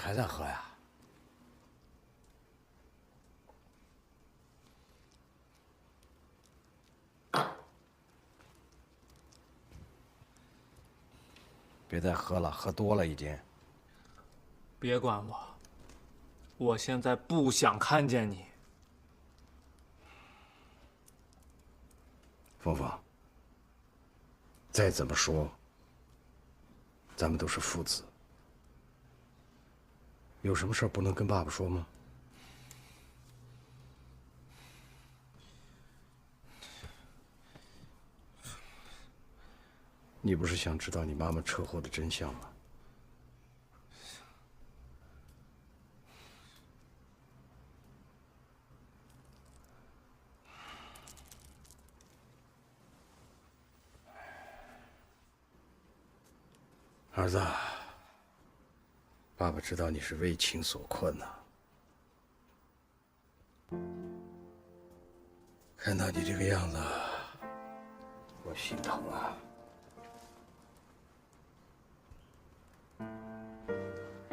还在喝呀？别再喝了，喝多了已经。别管我，我现在不想看见你。凤凤，再怎么说，咱们都是父子，有什么事不能跟爸爸说吗？你不是想知道你妈妈车祸的真相吗？儿子，爸爸知道你是为情所困呐。看到你这个样子，我心疼啊。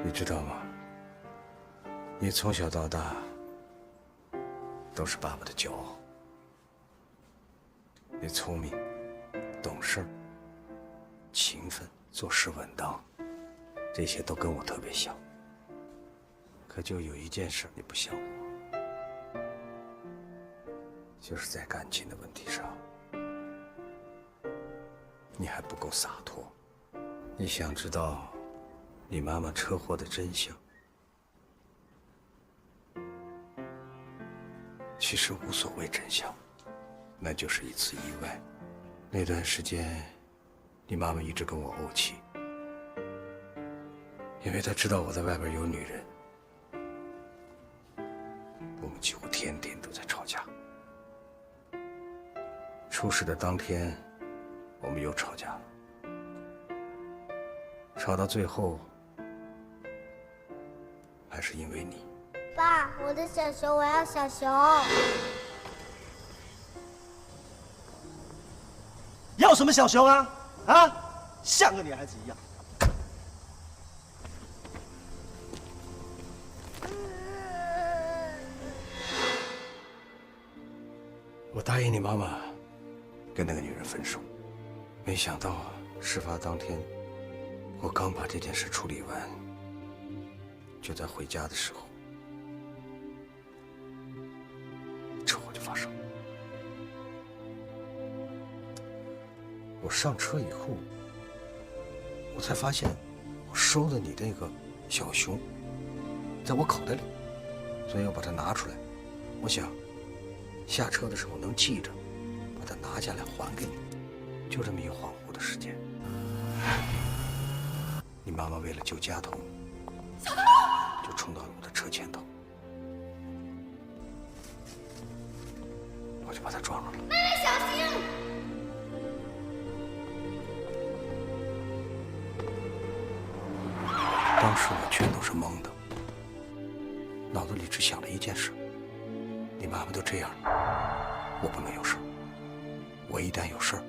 你知道吗？你从小到大都是爸爸的骄傲。你聪明、懂事、勤奋、做事稳当，这些都跟我特别像。可就有一件事你不像我，就是在感情的问题上，你还不够洒脱。你想知道你妈妈车祸的真相，其实无所谓真相，那就是一次意外。那段时间，你妈妈一直跟我怄气，因为她知道我在外边有女人。我们几乎天天都在吵架。出事的当天，我们又吵架了，吵到最后，还是因为你。爸，我的小熊，我要小熊。要什么小熊啊？啊，像个女孩子一样。我答应你妈妈，跟那个女人分手，没想到事发当天，我刚把这件事处理完，就在回家的时候，车祸就发生了。我上车以后，我才发现我收的你那个小熊在我口袋里，所以要把它拿出来。我想下车的时候能记着，把它拿下来还给你。就这么一个恍惚的时间，你妈妈为了救家童，就冲到了我的车前头，我就把她撞上了。妹妹小心！当时我全都是懵的，脑子里只想了一件事：你妈妈都这样了，我不能有事儿。我一旦有事儿，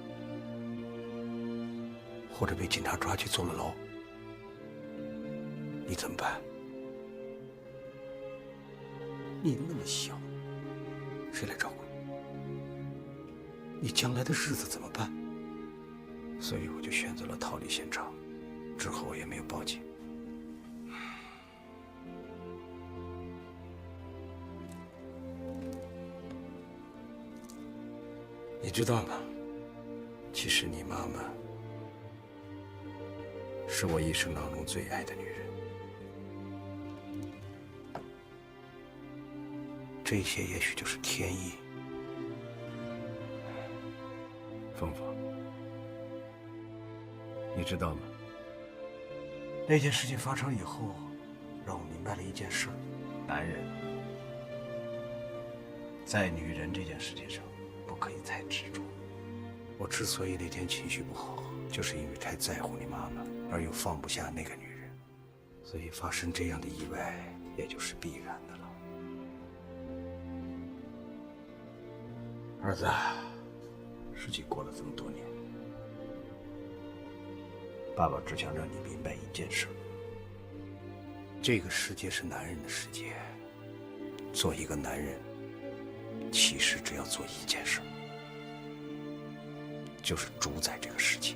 或者被警察抓去坐了牢，你怎么办？你那么小，谁来照顾你？你将来的日子怎么办？所以我就选择了逃离现场，之后我也没有报警。你知道吗？其实你妈妈是我一生当中最爱的女人。这些也许就是天意。凤凤，你知道吗？那件事情发生以后，让我明白了一件事：男人在女人这件事情上不可以太执着。我之所以那天情绪不好，就是因为太在乎你妈妈，而又放不下那个女人，所以发生这样的意外也就是必然的了。儿子，事情过了这么多年，爸爸只想让你明白一件事：这个世界是男人的世界，做一个男人，其实只要做一件事，就是主宰这个世界，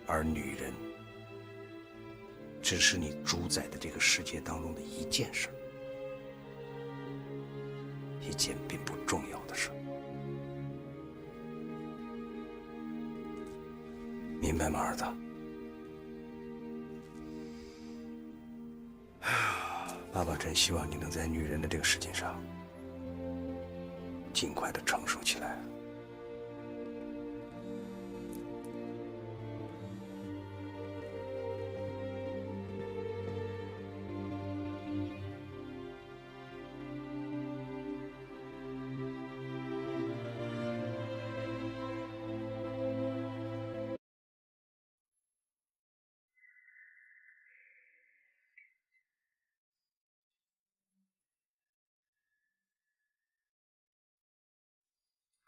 而女人只是你主宰的这个世界当中的一件事，一件并不重要的事，明白吗，儿子？爸爸真希望你能在女人的这个事情上尽快的成熟起来。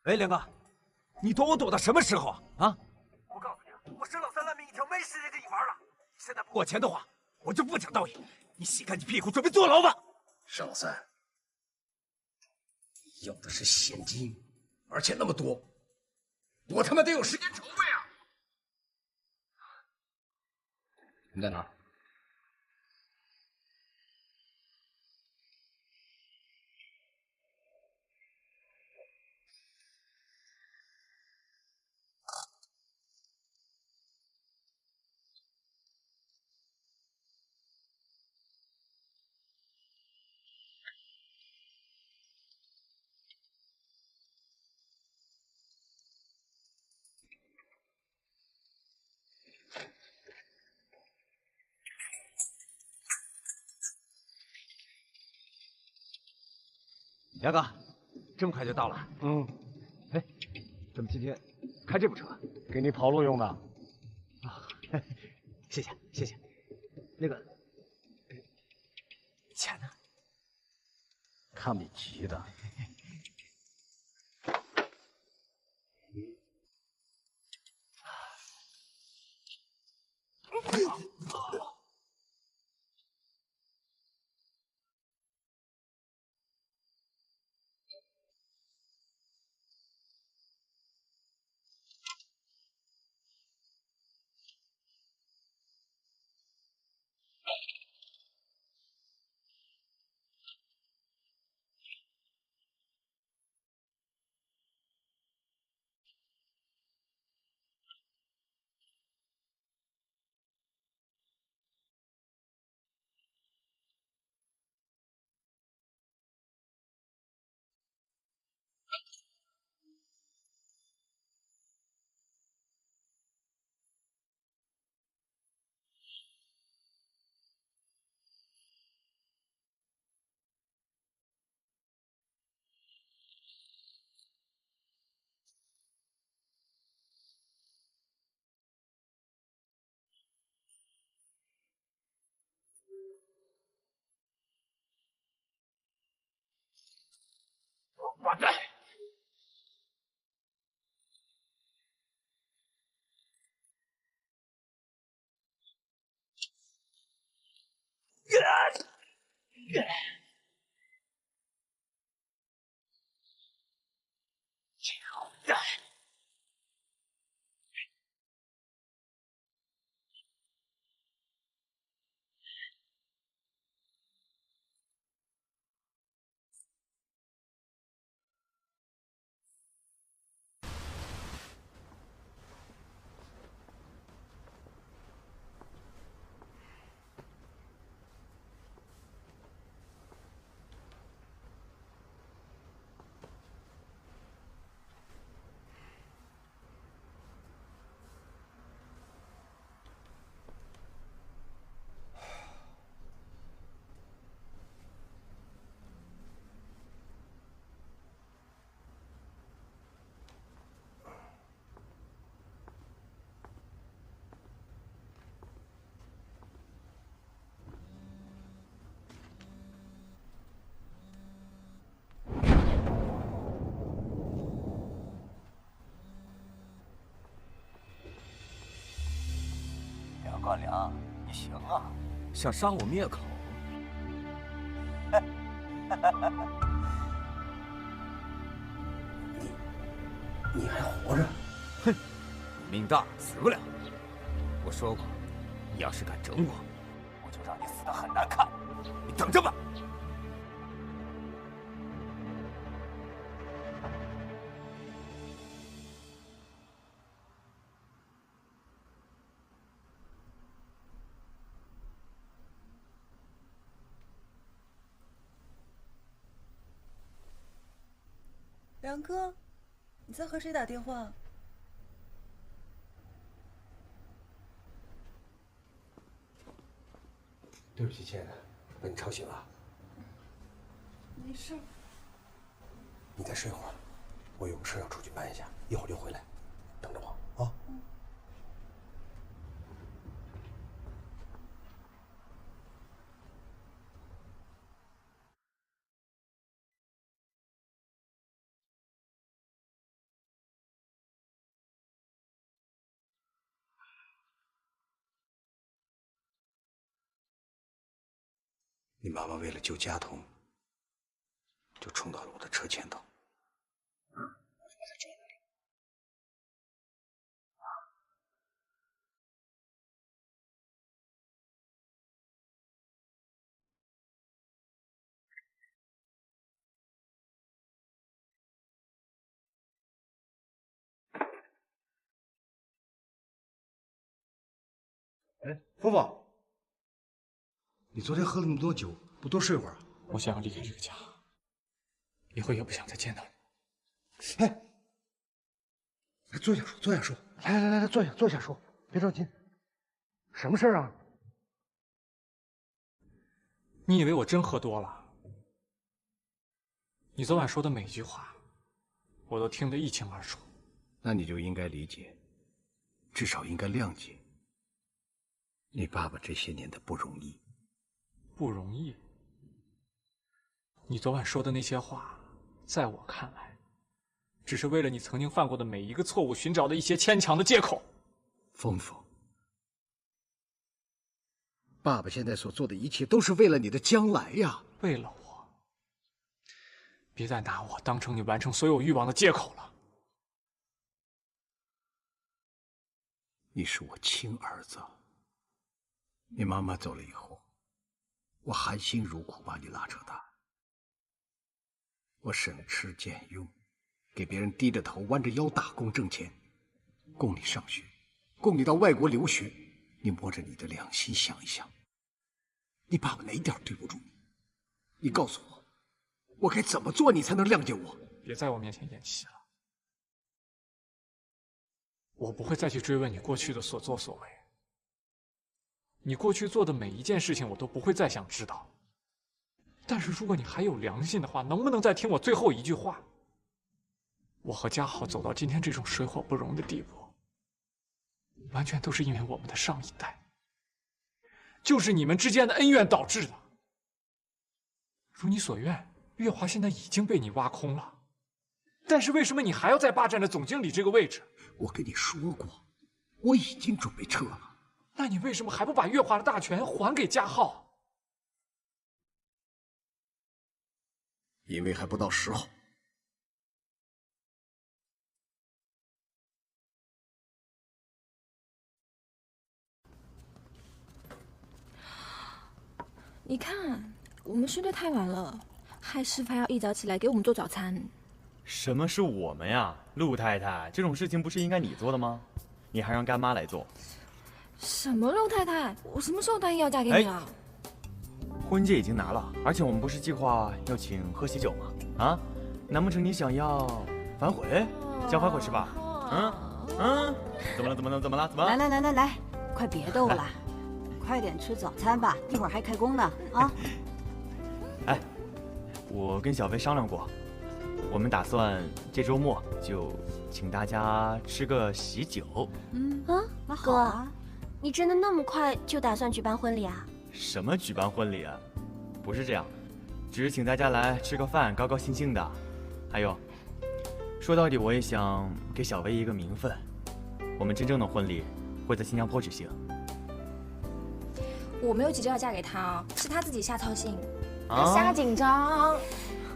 哎，梁哥，你躲我躲到什么时候啊？啊！我告诉你啊，我生老三烂命一条，没时间跟你玩了。你现在不给我钱的话，我就不讲道理。你洗干净屁股，准备坐牢吧。尚三，要的是现金，而且那么多，我他妈得有时间筹备啊！你在哪儿？梁哥，这么快就到了？嗯，哎，咱们今天开这部车，给你跑路用的。啊，谢谢谢谢。那个钱呢？看你急的。完蛋！梁冠良，你行啊，想杀我灭口？你还活着？哼，命大死不了。我说过，你要是敢整我，我就让你死得很难看。你等着吧。梁哥，你在和谁打电话？对不起，亲爱的，把你吵醒了。没事。你再睡会儿，我有个事要出去办一下，一会儿就回来，等着我啊。你妈妈为了救家童，就冲到了我的车前头。我就把她抓了。哎，夫妇，你昨天喝了那么多酒，不多睡会儿啊？我想要离开这个家，以后也不想再见到你。哎，来坐下说，坐下说。来，坐下说，别着急。什么事啊？你以为我真喝多了？你昨晚说的每句话，我都听得一清二楚。那你就应该理解，至少应该谅解你爸爸这些年的不容易。不容易。你昨晚说的那些话，在我看来，只是为了你曾经犯过的每一个错误寻找的一些牵强的借口。峰峰，爸爸现在所做的一切都是为了你的将来呀。为了我，别再拿我当成你完成所有欲望的借口了。你是我亲儿子，你妈妈走了以后，我含辛茹苦把你拉扯大。我省吃俭用，给别人低着头弯着腰打工挣钱，供你上学，供你到外国留学。你摸着你的良心想一想，你爸爸哪点对不住你？你告诉我，我该怎么做你才能谅解我？别在我面前演戏了，我不会再去追问你过去的所作所为。你过去做的每一件事情，我都不会再想知道。但是如果你还有良心的话，能不能再听我最后一句话？我和嘉豪走到今天这种水火不容的地步，完全都是因为我们的上一代，就是你们之间的恩怨导致的。如你所愿，月华现在已经被你挖空了，但是为什么你还要再霸占着总经理这个位置？我跟你说过，我已经准备撤了。那你为什么还不把月华的大权还给嘉浩？因为还不到时候。你看，我们睡得太晚了，害师傅还要一早起来给我们做早餐。什么是我们呀，陆太太？这种事情不是应该你做的吗？你还让干妈来做。什么陆太太？我什么时候答应要嫁给你了？婚戒已经拿了，而且我们不是计划要请喝喜酒吗？啊，难不成你想要反悔？想反悔是吧？怎么了？来，快别逗了，快点吃早餐吧，一会儿还开工呢啊！哎，我跟小飞商量过，我们打算这周末就请大家吃个喜酒。哥，你真的那么快就打算举办婚礼啊？什么举办婚礼啊？不是这样，只是请大家来吃个饭，高高兴兴的。还有，说到底我也想给小薇一个名分，我们真正的婚礼会在新加坡举行。我没有急着要嫁给他啊，是他自己瞎操心，啊他瞎紧张。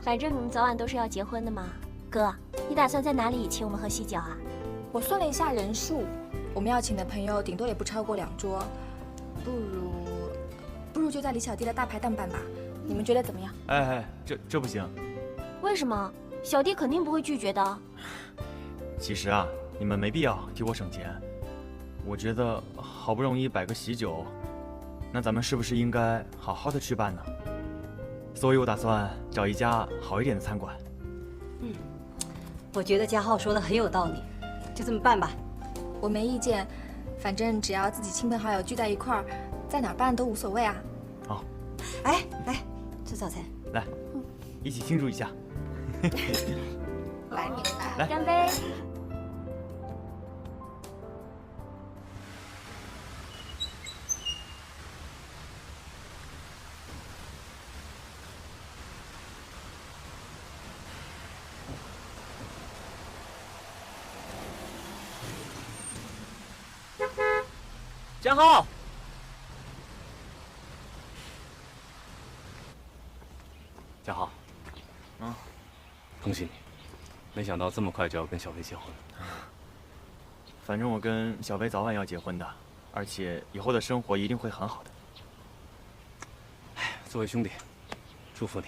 反正你们早晚都是要结婚的嘛。哥，你打算在哪里请我们喝喜酒啊？我算了一下人数，我们要请的朋友顶多也不超过2桌，不如就在李小弟的大排档办吧。你们觉得怎么样？哎，这不行。为什么？小弟肯定不会拒绝的。其实啊，你们没必要替我省钱。我觉得好不容易摆个喜酒，那咱们是不是应该好好的去办呢？所以我打算找一家好一点的餐馆。我觉得嘉浩说的很有道理，就这么办吧。我没意见，反正只要自己亲朋好友聚在一块儿，在哪儿办都无所谓啊。好，哎，来吃早餐，来，一起庆祝一下。来，你来，来，干杯！江浩，江浩，恭喜你！没想到这么快就要跟小薇结婚了。反正我跟小薇早晚要结婚的，而且以后的生活一定会很好的。哎，作为兄弟，祝福你。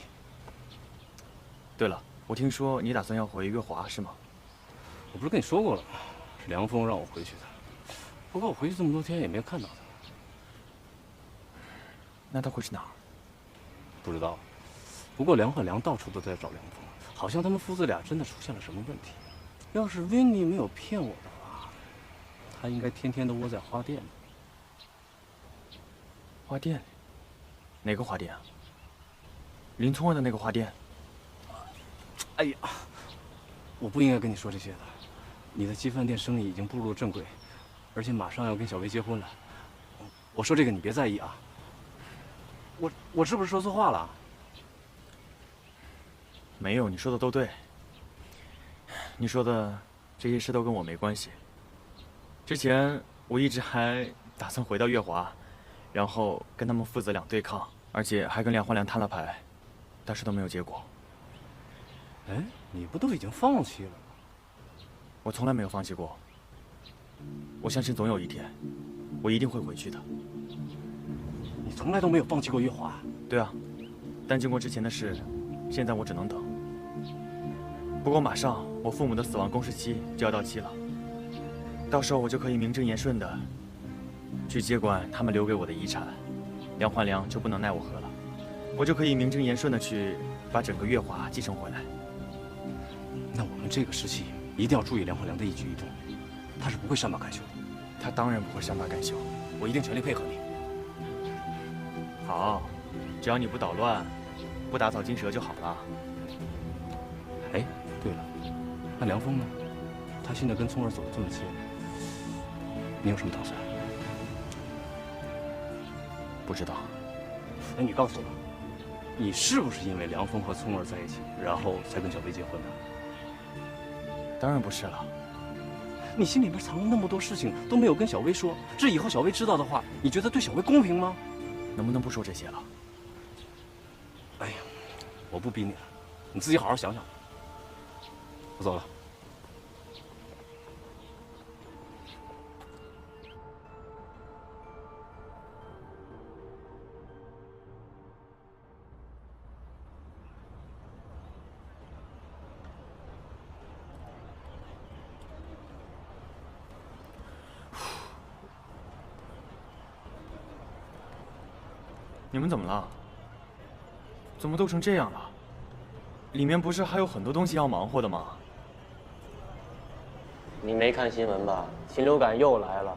对了，我听说你打算要回月华是吗？我不是跟你说过了吗？是梁峰让我回去的。不过我回去这么多天也没有看到他。那他会是哪儿？不知道。不过梁焕良到处都在找梁峰，好像他们父子俩真的出现了什么问题。要是温妮没有骗我的话，他应该天天都窝在花店里。花店里？哪个花店啊？林聪儿的那个花店？哎呀，我不应该跟你说这些的。你的鸡饭店生意已经步入了正轨，而且马上要跟小薇结婚了。我说这个你别在意啊。我是不是说错话了？没有，你说的都对。你说的这些事都跟我没关系。之前我一直还打算回到月华，然后跟他们父子俩对抗，而且还跟梁焕良摊了牌，但是都没有结果。哎，你不都已经放弃了吗？我从来没有放弃过。我相信总有一天，我一定会回去的。你从来都没有放弃过月华？对啊，但经过之前的事，现在我只能等。不过马上我父母的死亡公示期就要到期了，到时候我就可以名正言顺的去接管他们留给我的遗产，梁焕良就不能奈我何了，我就可以名正言顺的去把整个月华继承回来。那我们这个时期一定要注意梁焕良的一举一动，他是不会善罢甘休的。他当然不会善罢甘休，我一定全力配合你。好，只要你不捣乱，不打草惊蛇就好了。哎，对了，那梁峰呢？他现在跟聪儿走得这么近，你有什么打算？不知道。那你告诉我，你是不是因为梁峰和聪儿在一起，然后才跟小薇结婚的？当然不是了。你心里面藏了那么多事情都没有跟小薇说，这以后小薇知道的话，你觉得对小薇公平吗？能不能不说这些了？哎呀，我不逼你了，你自己好好想想。我走了。你们怎么了？怎么都成这样了？里面不是还有很多东西要忙活的吗？你没看新闻吧？禽流感又来了。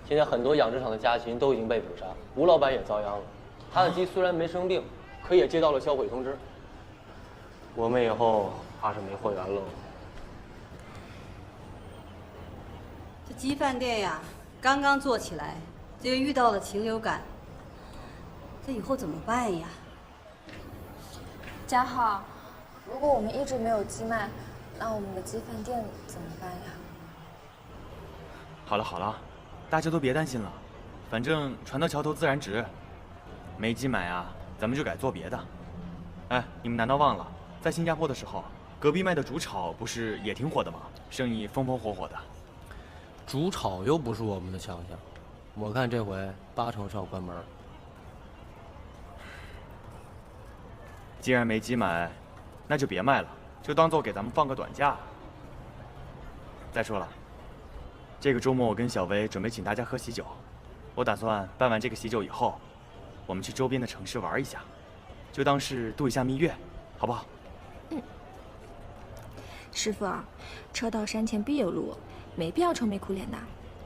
现在很多养殖场的家禽都已经被捕杀，吴老板也遭殃了。他的鸡虽然没生病，可也接到了销毁通知。我们以后怕是没货源喽。这鸡饭店呀，刚刚做起来，就遇到了禽流感，这以后怎么办呀？嘉浩，如果我们一直没有鸡卖，那我们的鸡饭店怎么办呀？好了好了，大家都别担心了，反正船到桥头自然直。没鸡买啊，咱们就改做别的。哎，你们难道忘了，在新加坡的时候，隔壁卖的煮炒不是也挺火的吗？生意风风火火的。煮炒又不是我们的强项，我看这回80%是要关门。既然没鸡买，那就别卖了，就当做给咱们放个短假。再说了，这个周末我跟小薇准备请大家喝喜酒，我打算办完这个喜酒以后，我们去周边的城市玩一下，就当是度一下蜜月，好不好？嗯。师傅啊，车到山前必有路，没必要愁眉苦脸的。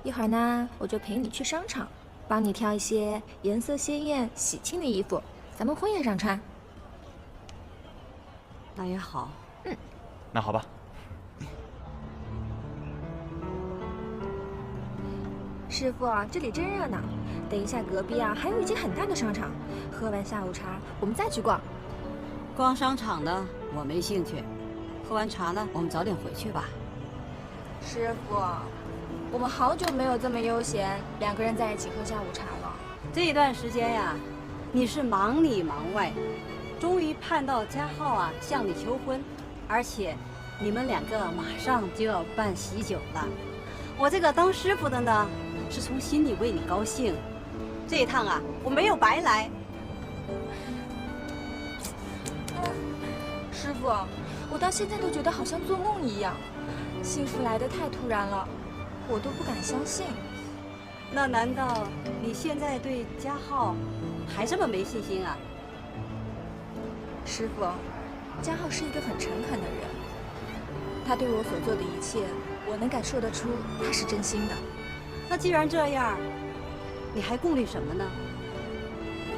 一会儿呢，我就陪你去商场，帮你挑一些颜色鲜艳、喜庆的衣服，咱们婚宴上穿。那也好。嗯。那好吧。师傅，这里真热闹。等一下，隔壁啊还有一间很大的商场。喝完下午茶，我们再去逛。逛商场的我没兴趣，喝完茶了，我们早点回去吧。师傅，我们好久没有这么悠闲，2个人在一起喝下午茶了。这一段时间呀，你是忙里忙外，终于盼到家浩啊向你求婚，而且你们2个马上就要办喜酒了。我这个当师傅的呢，是从心里为你高兴。这一趟啊，我没有白来。师傅，我到现在都觉得好像做梦一样，幸福来得太突然了，我都不敢相信。那难道你现在对家浩还这么没信心啊？师傅，家浩是一个很诚恳的人，他对我所做的一切，我能感受得出他是真心的。那既然这样，你还顾虑什么呢？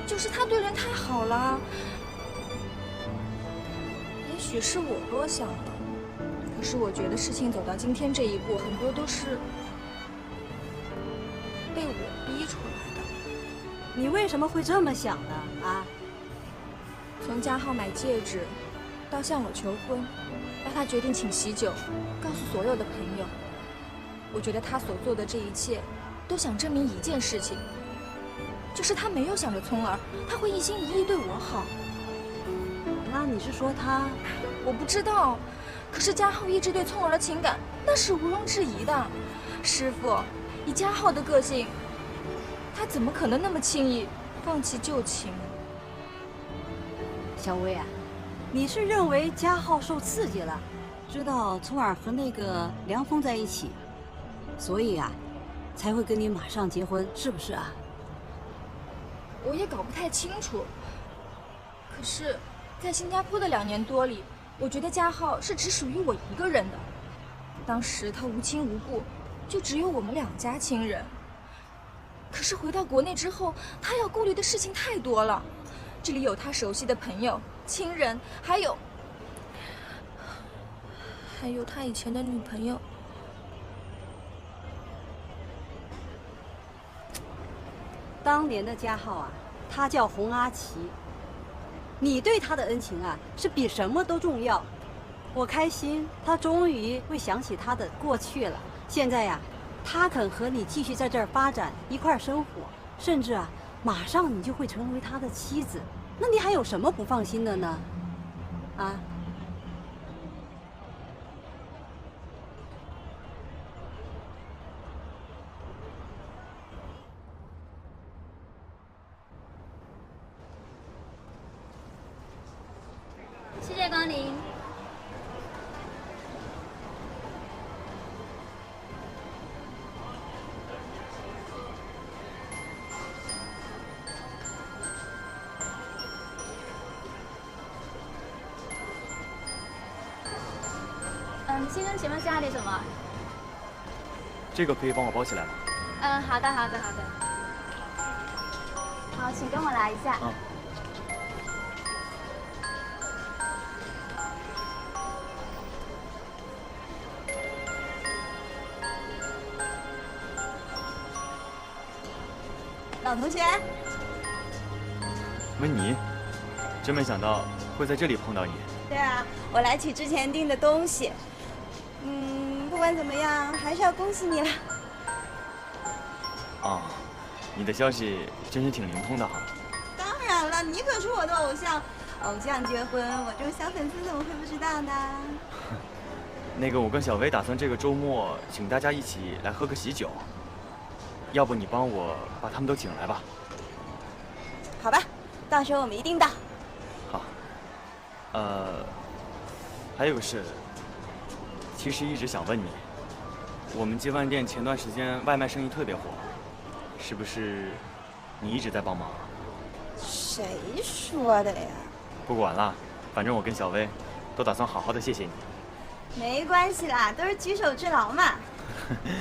就是他对人太好了。也许是我多想了，可是我觉得事情走到今天这一步，很多都是被我逼出来的。你为什么会这么想呢？啊？从家浩买戒指，到向我求婚，到他决定请喜酒，告诉所有的朋友，我觉得他所做的这一切，都想证明一件事情，就是他没有想着聪儿，他会一心一意对我好。那你是说他？我不知道，可是家浩一直对聪儿的情感，那是毋庸置疑的。师傅，以家浩的个性，他怎么可能那么轻易放弃旧情？小薇啊，你是认为家浩受刺激了，知道聪儿和那个梁峰在一起，所以啊，才会跟你马上结婚，是不是啊？我也搞不太清楚。可是，在新加坡的2年多里，我觉得家浩是只属于我一个人的。当时他无亲无故，就只有我们2家亲人。可是回到国内之后，他要顾虑的事情太多了。这里有他熟悉的朋友、亲人，还有他以前的女朋友。当年的家浩啊，他叫洪阿奇。你对他的恩情啊，是比什么都重要。我开心，他终于会想起他的过去了。现在呀，他肯和你继续在这儿发展，一块儿生活，甚至啊，马上你就会成为他的妻子。那你还有什么不放心的呢？啊？谢谢光临。先生，请问需要点什么？这个可以帮我包起来吗？好的，好的，好的。好，请跟我来一下。老同学，温妮，真没想到会在这里碰到你。对啊，我来取之前订的东西。不管怎么样，还是要恭喜你了。啊，你的消息真是挺灵通的哈。当然了，你可是我的偶像，偶像结婚，我这种小粉丝怎么会不知道呢？那个，我跟小薇打算这个周末请大家一起来喝个喜酒，要不你帮我把他们都请来吧？好吧，到时候我们一定到。好。还有个事，其实一直想问你，我们街饭店前段时间外卖生意特别火，是不是你一直在帮忙？谁说的呀？不管了，反正我跟小薇都打算好好的谢谢你。没关系啦，都是举手之劳嘛。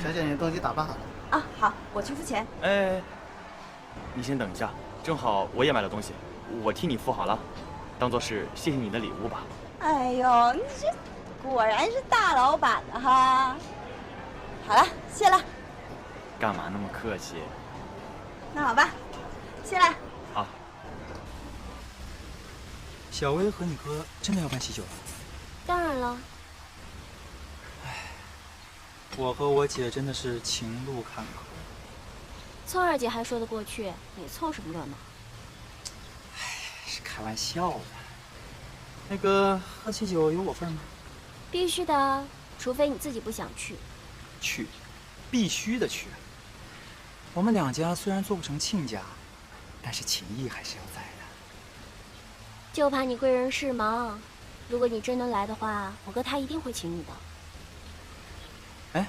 小姐，你的东西打包好了。啊，好，我去付钱。哎，你先等一下，正好我也买了东西，我替你付好了，当做是谢谢你的礼物吧。哎呦，你这果然是大老板的哈。好了，谢了。干嘛那么客气？那好吧，谢了。好。小薇和你哥真的要办喜酒了？当然了。我和我姐真的是情路坎坷。凑二姐还说得过去，你凑什么热闹？是开玩笑的。那个喝喜酒有我份吗？必须的，除非你自己不想去。去，必须的去。我们两家虽然做不成亲家，但是情谊还是要在的。就怕你贵人事忙，如果你真能来的话，我哥他一定会请你的。哎，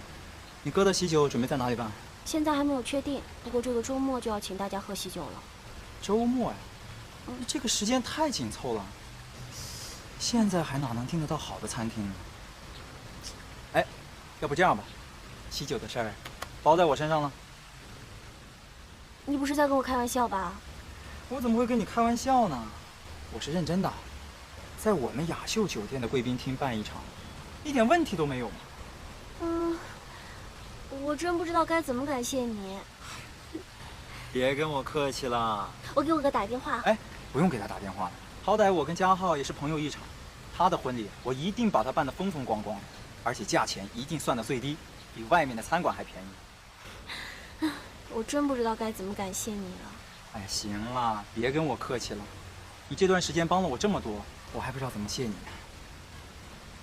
你哥的喜酒准备在哪里办？现在还没有确定，不过这个周末就要请大家喝喜酒了。周末呀？这个时间太紧凑了，现在还哪能订得到好的餐厅呢？哎，要不这样吧，喜酒的事儿包在我身上了。你不是在跟我开玩笑吧？我怎么会跟你开玩笑呢？我是认真的，在我们雅秀酒店的贵宾厅办一场，一点问题都没有嘛。我真不知道该怎么感谢你。别跟我客气了。我给我哥打电话。哎，不用给他打电话了，好歹我跟嘉浩也是朋友一场，他的婚礼我一定把他办得风风光光，而且价钱一定算得最低，比外面的餐馆还便宜。我真不知道该怎么感谢你了。哎，行了，别跟我客气了，你这段时间帮了我这么多，我还不知道怎么谢你呢。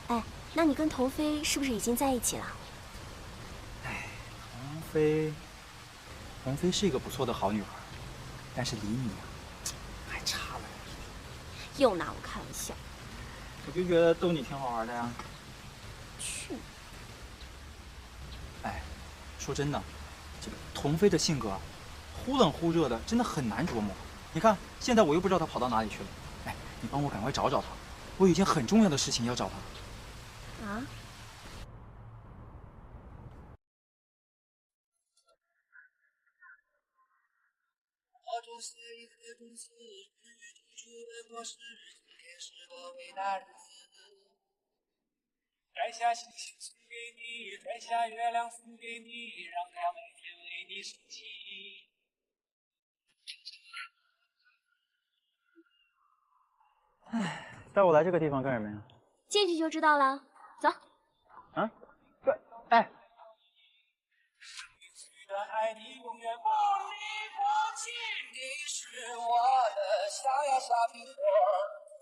哎，那你跟童飞是不是已经在一起了？童飞是一个不错的好女孩，但是离你还差了一点。又拿我开玩笑。我就觉得逗你挺好玩的呀。去。哎，说真的，这个童飞的性格忽冷忽热的，真的很难琢磨。你看，现在我又不知道她跑到哪里去了。哎，你帮我赶快找找她，我有件很重要的事情要找她。啊？摘下星星送给你，摘下月亮送给你，让它每天为你升起。哎，带我来这个地方干什么呀？进去就知道了。走。啊？对，哎。爱你永远不离不弃，你是我的小呀小苹果，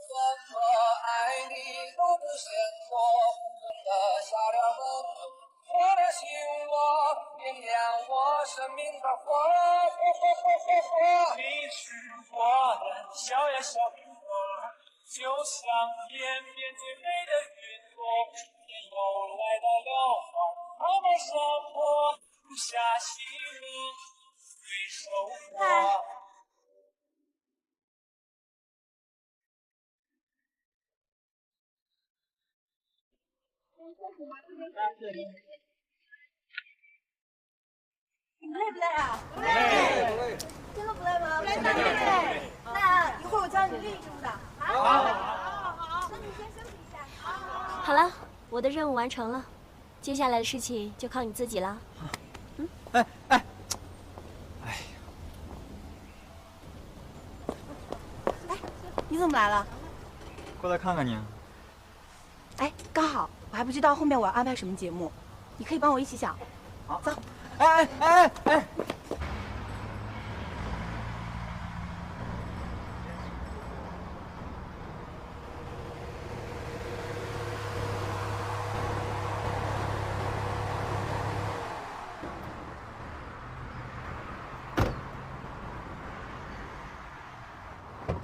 怎么爱你都不嫌多，红的小脸红，我的心窝，点亮我生命的火，你是我的小呀小苹果，就像天边最美的云朵，春天又来到了花开满山坡。不下心了，随手握。你累不累啊？不累。真的不累吗？不累。那一会儿我教你另一支舞蹈。好。那你先休息一下。好了，我的任务完成了，接下来的事情就靠你自己了。哎，你怎么来了？过来看看你。哎，刚好我还不知道后面我要安排什么节目，你可以帮我一起想。好，走。哎！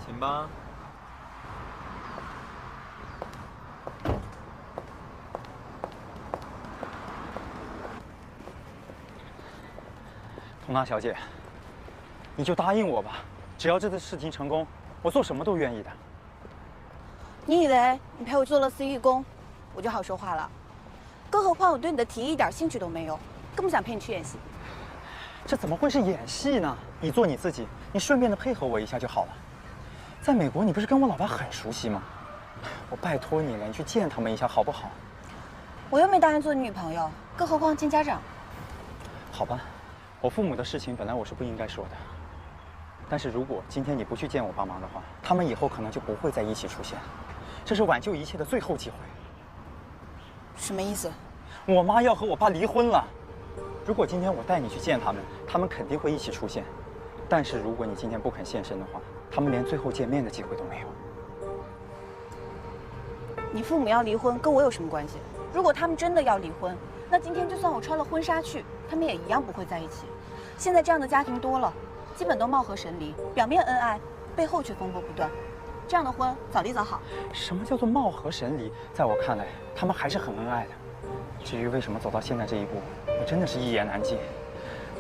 请吧。佟娜小姐，你就答应我吧，只要这次事情成功，我做什么都愿意的。你以为你陪我做了次义工，我就好说话了？更何况我对你的提议一点兴趣都没有，更不想陪你去演戏。这怎么会是演戏呢？你做你自己，你顺便的配合我一下就好了。在美国，你不是跟我老爸很熟悉吗？我拜托你了，你去见他们一下好不好？我又没答应做你女朋友，更何况见家长。好吧，我父母的事情本来我是不应该说的，但是如果今天你不去见我爸妈的话，他们以后可能就不会在一起出现，这是挽救一切的最后机会。什么意思？我妈要和我爸离婚了。如果今天我带你去见他们，他们肯定会一起出现。但是如果你今天不肯现身的话，他们连最后见面的机会都没有。你父母要离婚跟我有什么关系？如果他们真的要离婚，那今天就算我穿了婚纱去，他们也一样不会在一起。现在这样的家庭多了，基本都貌合神离，表面恩爱，背后却风波不断。这样的婚早离早好。什么叫做貌合神离？在我看来，他们还是很恩爱的。至于为什么走到现在这一步，我真的是一言难尽。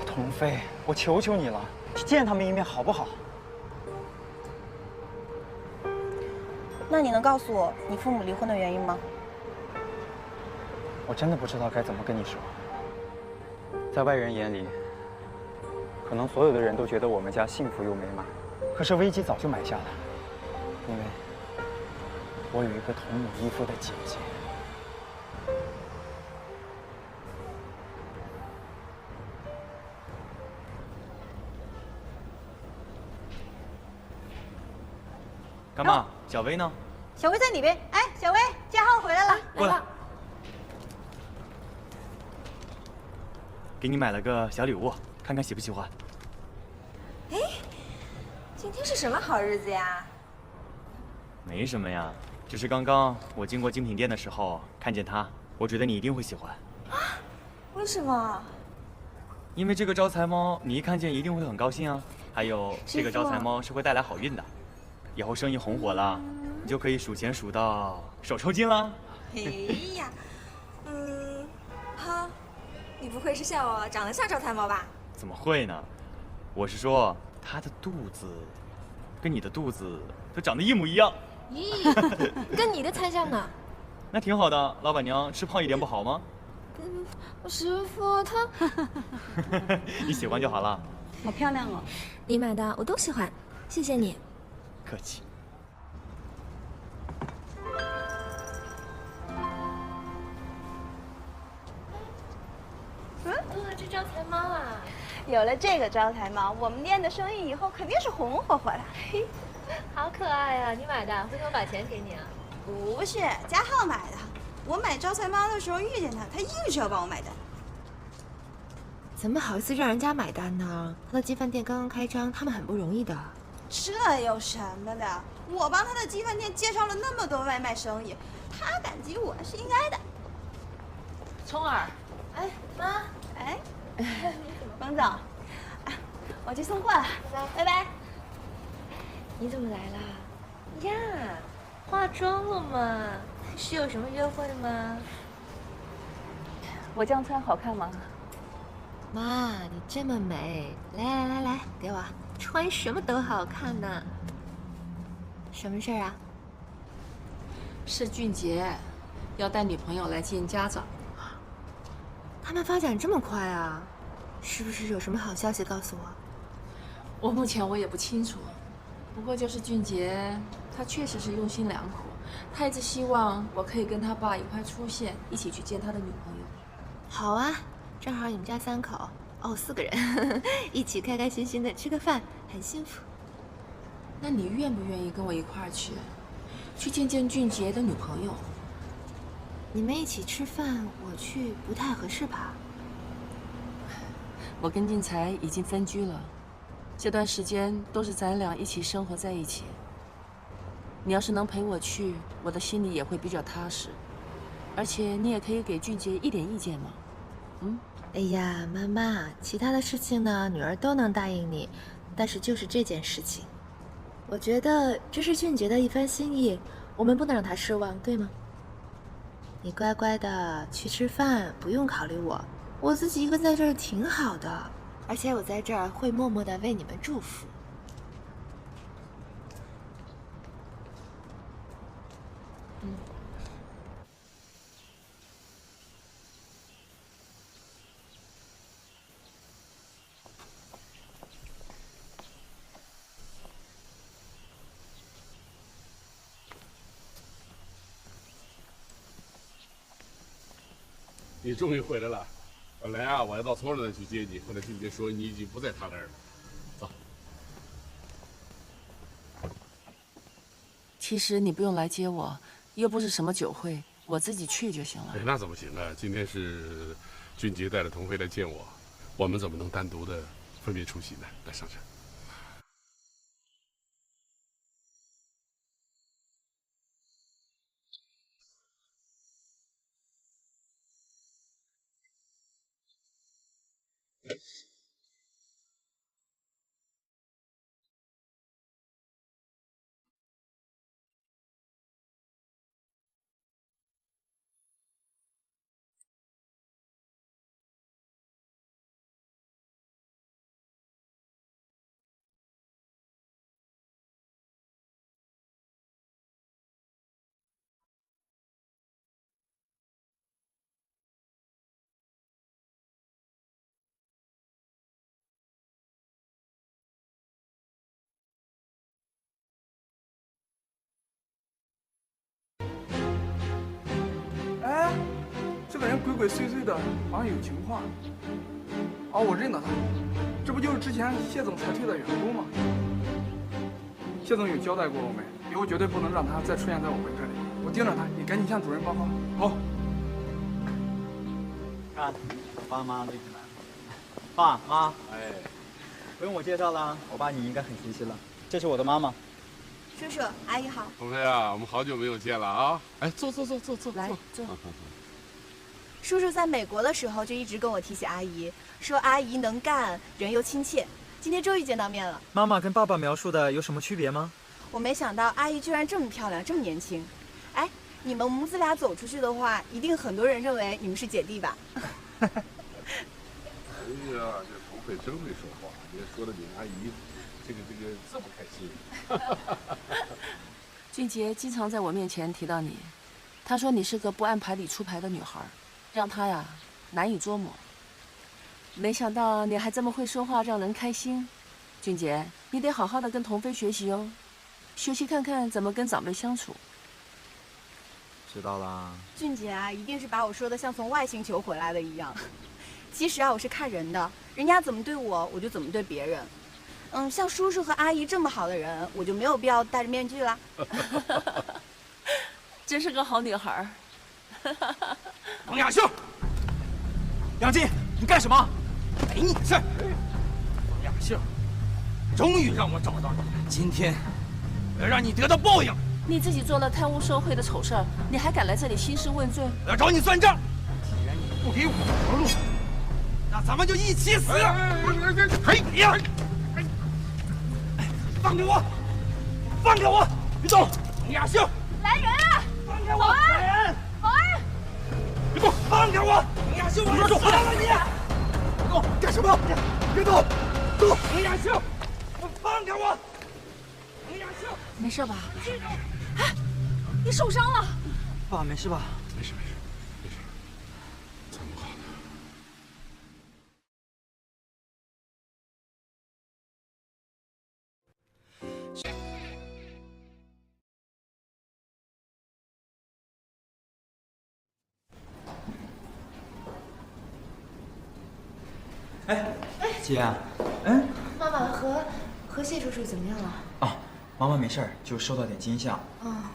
童飞，我求求你了，去见他们一面好不好？那你能告诉我你父母离婚的原因吗？我真的不知道该怎么跟你说。在外人眼里，可能所有的人都觉得我们家幸福又美满，可是危机早就埋下了，因为我有一个同母异父的姐姐。干嘛？小薇呢？小薇在里边。哎，小薇，嘉浩回来了。过来。给你买了个小礼物，看看喜不喜欢。哎，今天是什么好日子呀？没什么呀，只是刚刚我经过精品店的时候看见它，我觉得你一定会喜欢。啊？为什么？因为这个招财猫，你一看见一定会很高兴啊。还有，这个招财猫是会带来好运的。以后生意红火了，你就可以数钱数到手抽筋了。哎呀，哈，你不会是笑我长得像招财猫吧？怎么会呢？我是说，它的肚子跟你的肚子都长得一模一样。咦，跟你的才像呢。那挺好的，老板娘吃胖一点不好吗？师傅他，你喜欢就好了。好漂亮哦！你买的我都喜欢，谢谢你。客气。这招财猫啊！有了这个招财猫，我们店的生意以后肯定是红红火火的。嘿，好可爱呀！你买的，回头我把钱给你啊。不是，嘉浩买的。我买招财猫的时候遇见他，他硬是要帮我买单。怎么好意思让人家买单呢？他的鸡饭店刚刚开张，他们很不容易的。这有什么的？我帮他的鸡饭店介绍了那么多外卖生意，他感激我是应该的。聪儿，哎，妈，哎，冯总，我去送货了，拜拜。你怎么来了？呀，化妆了吗？是有什么约会吗？我这样穿好看吗？妈，你这么美，来，给我。穿什么都好看呢。什么事儿啊？是俊杰，要带女朋友来见家长。他们发展这么快啊？是不是有什么好消息告诉我？我目前也不清楚，不过就是俊杰，他确实是用心良苦，他一直希望我可以跟他爸一块出现，一起去见他的女朋友。好啊，正好你们家3口。哦，4个人一起开开心心的吃个饭，很幸福。那你愿不愿意跟我一块儿去见见俊杰的女朋友？你们一起吃饭，我去不太合适吧？我跟静才已经分居了，这段时间都是咱俩一起生活在一起。你要是能陪我去，我的心里也会比较踏实，而且你也可以给俊杰一点意见嘛。哎呀，妈妈，其他的事情呢，女儿都能答应你，但是就是这件事情，我觉得这是俊杰的一番心意，我们不能让他失望，对吗？你乖乖的去吃饭，不用考虑我，我自己一个在这儿挺好的，而且我在这儿会默默的为你们祝福。你终于回来了。本来啊，我要到村里去接你，后来俊杰说你已经不在他那儿了。走。其实你不用来接我，又不是什么酒会，我自己去就行了。哎，那怎么行啊？今天是俊杰带着童飞来见我，我们怎么能单独的分别出席呢？来，上车。哎，这个人鬼鬼祟祟的，好像有情况。哦，我认得他，这不就是之前谢总裁退的员工吗？谢总有交代过我们，以后绝对不能让他再出现在我们这里。我盯着他，你赶紧向主任报告。好。看，爸妈都已经来了。爸妈，哎，不用我介绍了，我爸你应该很熟悉了。这是我的妈妈。叔叔阿姨好。童飞啊，我们好久没有见了啊！哎，坐，来坐。叔叔在美国的时候就一直跟我提起阿姨，说阿姨能干，人又亲切。今天终于见到面了。妈妈跟爸爸描述的有什么区别吗？我没想到阿姨居然这么漂亮，这么年轻。哎，你们母子俩走出去的话，一定很多人认为你们是姐弟吧？哎呀，这童飞真会说话，也说的你阿姨，这个这么开心。俊杰经常在我面前提到你，他说你是个不按牌理出牌的女孩，让他呀难以捉摸。没想到你还这么会说话，让人开心。俊杰，你得好好的跟童飞学习哦，学习看看怎么跟长辈相处。知道啦。俊杰啊，一定是把我说的像从外星球回来的一样。其实啊，我是看人的，人家怎么对我，我就怎么对别人。像叔叔和阿姨这么好的人，我就没有必要戴着面具了。真是个好女孩。王雅秀，杨静，你干什么？没你事。王雅秀，终于让我找到你了，今天我要让你得到报应。你自己做了贪污受贿的丑事儿，你还敢来这里兴师问罪？我要找你算账。既然你不给我活路，那咱们就一起死！嘿呀！放开我！放开我！别动！王雅秀，来人啊！放开我！保安！来人！保安！别动！放开我！王雅秀，我住！放了你！别动！干什么？别动！动！王雅秀，放开我！王雅秀，没事吧？哎，你受伤了？爸，没事吧？没事，怎么好的？哎，姐，妈妈和谢叔叔怎么样了？啊，妈妈没事儿，就受到点惊吓。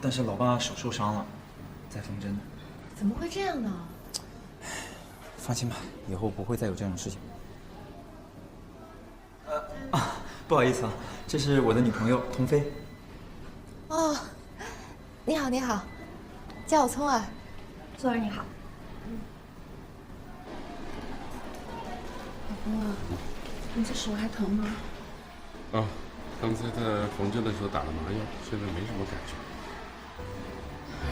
但是老爸手受伤了，在缝针呢。怎么会这样呢？放心吧，以后不会再有这种事情。不好意思啊，这是我的女朋友童飞。哦，你好，你好，叫我聪儿。聪儿你好。老公啊，你这手还疼吗？啊，刚才他缝针的时候打了麻药，现在没什么感觉。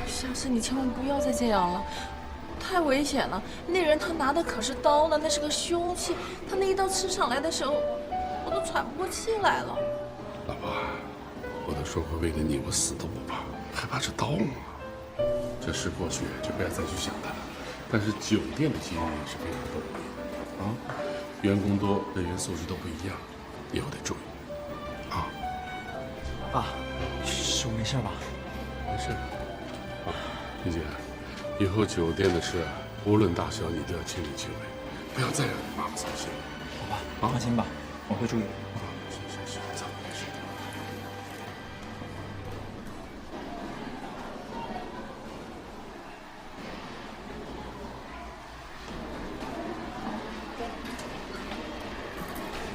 相思，你千万不要再这样了，太危险了。那人他拿的可是刀呢，那是个凶器。他那一刀刺上来的时候，我都喘不过气来了。老婆，我都说过为了你我死都不怕，还怕这刀吗？这事过去就不要再去想它了。但是酒店的经营也是非常不容易的啊，员工多，人员素质都不一样，以后得注意啊。爸，是我没事吧？没事。啊，婷姐，以后酒店的事无论大小，你都要亲力亲为，不要再让你妈妈操心了。好吧，放心吧，我会注意。是，走，没事。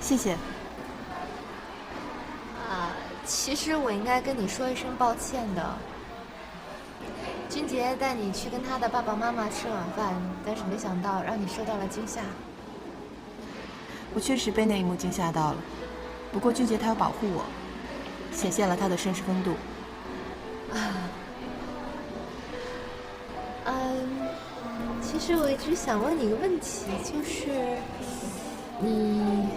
谢谢。其实我应该跟你说一声抱歉的。俊杰带你去跟他的爸爸妈妈吃晚饭，但是没想到让你受到了惊吓。我确实被那一幕惊吓到了，不过俊杰他要保护我，显现了他的绅士风度。其实我一直想问你一个问题，就是你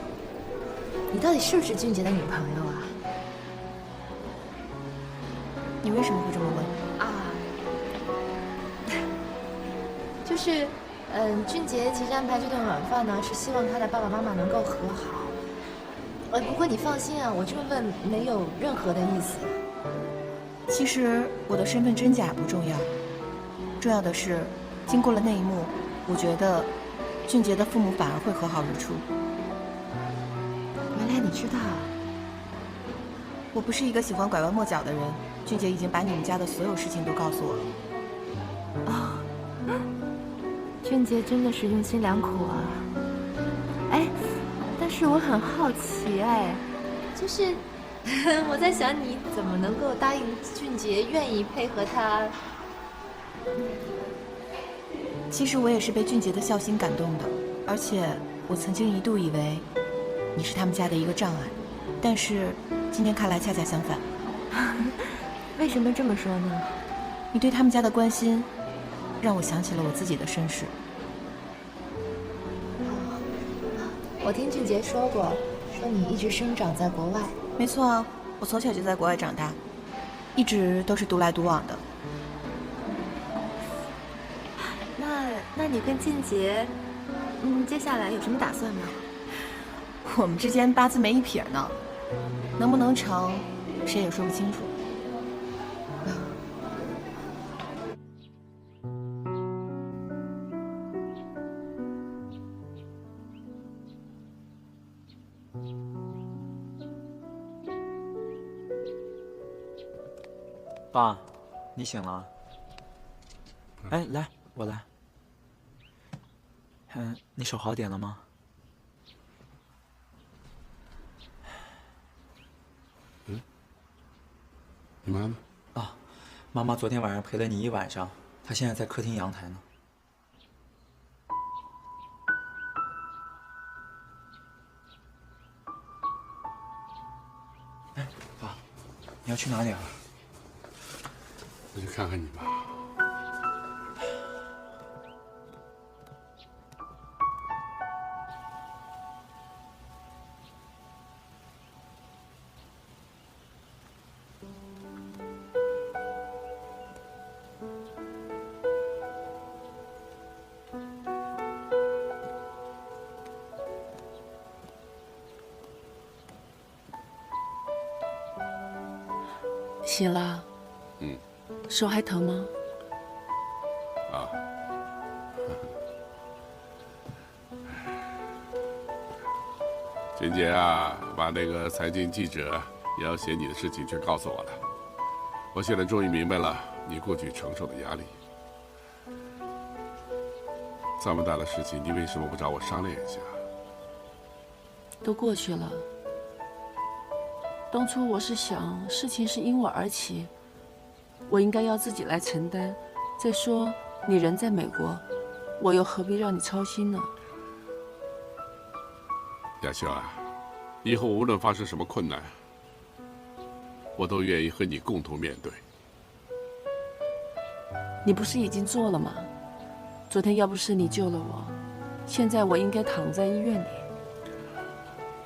到底是不是俊杰的女朋友啊？你为什么会这么问？就是俊杰其实安排这顿晚饭呢，是希望他的爸爸妈妈能够和好。不过你放心啊，我这么问没有任何的意思。其实我的身份真假不重要，重要的是，经过了那一幕，我觉得俊杰的父母反而会和好如初。原来你知道。我不是一个喜欢拐弯抹角的人，俊杰已经把你们家的所有事情都告诉我了。俊杰真的是用心良苦啊。但是我很好奇就是我在想你怎么能够答应俊杰愿意配合他。其实我也是被俊杰的孝心感动的，而且我曾经一度以为你是他们家的一个障碍，但是今天看来恰恰相反。为什么这么说呢？你对他们家的关心让我想起了我自己的身世。我听俊杰说过，说你一直生长在国外。没错啊，我从小就在国外长大，一直都是独来独往的。那你跟俊杰，接下来有什么打算吗？我们之间八字没一撇呢，能不能成，谁也说不清楚。爸，你醒了？哎，来，我来。你手好点了吗？你妈呢？妈妈昨天晚上陪了你一晚上，她现在在客厅阳台呢。哎，爸，你要去哪里啊？我去看看你吧。醒了？手还疼吗？俊杰啊，把那个财经记者要写你的事情全告诉我了。我现在终于明白了你过去承受的压力。这么大的事情，你为什么不找我商量一下？都过去了。当初我是想，事情是因我而起，我应该要自己来承担。再说，你人在美国，我又何必让你操心呢？亚秀啊，以后无论发生什么困难，我都愿意和你共同面对。你不是已经做了吗？昨天要不是你救了我，现在我应该躺在医院里。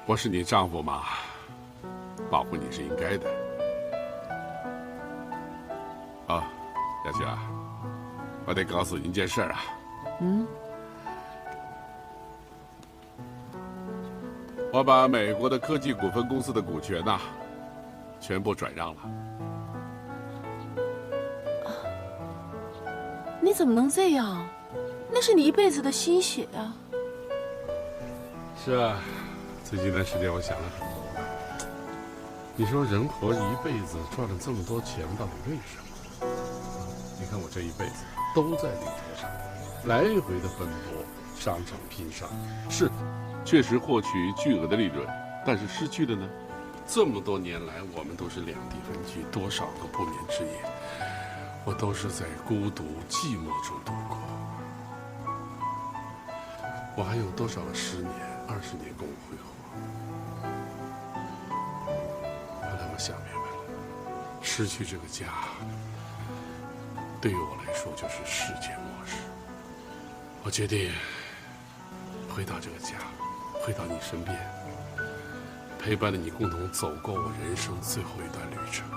我是你丈夫嘛，保护你是应该的。啊，雅琪啊，我得告诉你一件事啊。嗯。我把美国的科技股份公司的股权呐，全部转让了。你怎么能这样？那是你一辈子的心血啊！是啊，最近一段时间我想了很多。你说人活一辈子赚了这么多钱，到底为什么？你看我这一辈子都在旅途上，来回的奔波，商场拼杀，是。确实获取巨额的利润，但是失去的呢？这么多年来，我们都是两地分居，多少个不眠之夜，我都是在孤独寂寞中度过。我还有多少个10年、20年供我挥霍？后来我想明白了，失去这个家，对于我来说就是世界末日。我决定回到这个家。回到你身边，陪伴着你共同走过我人生最后一段旅程。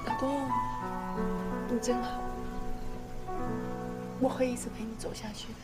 老公，你真好，我会一直陪你走下去的。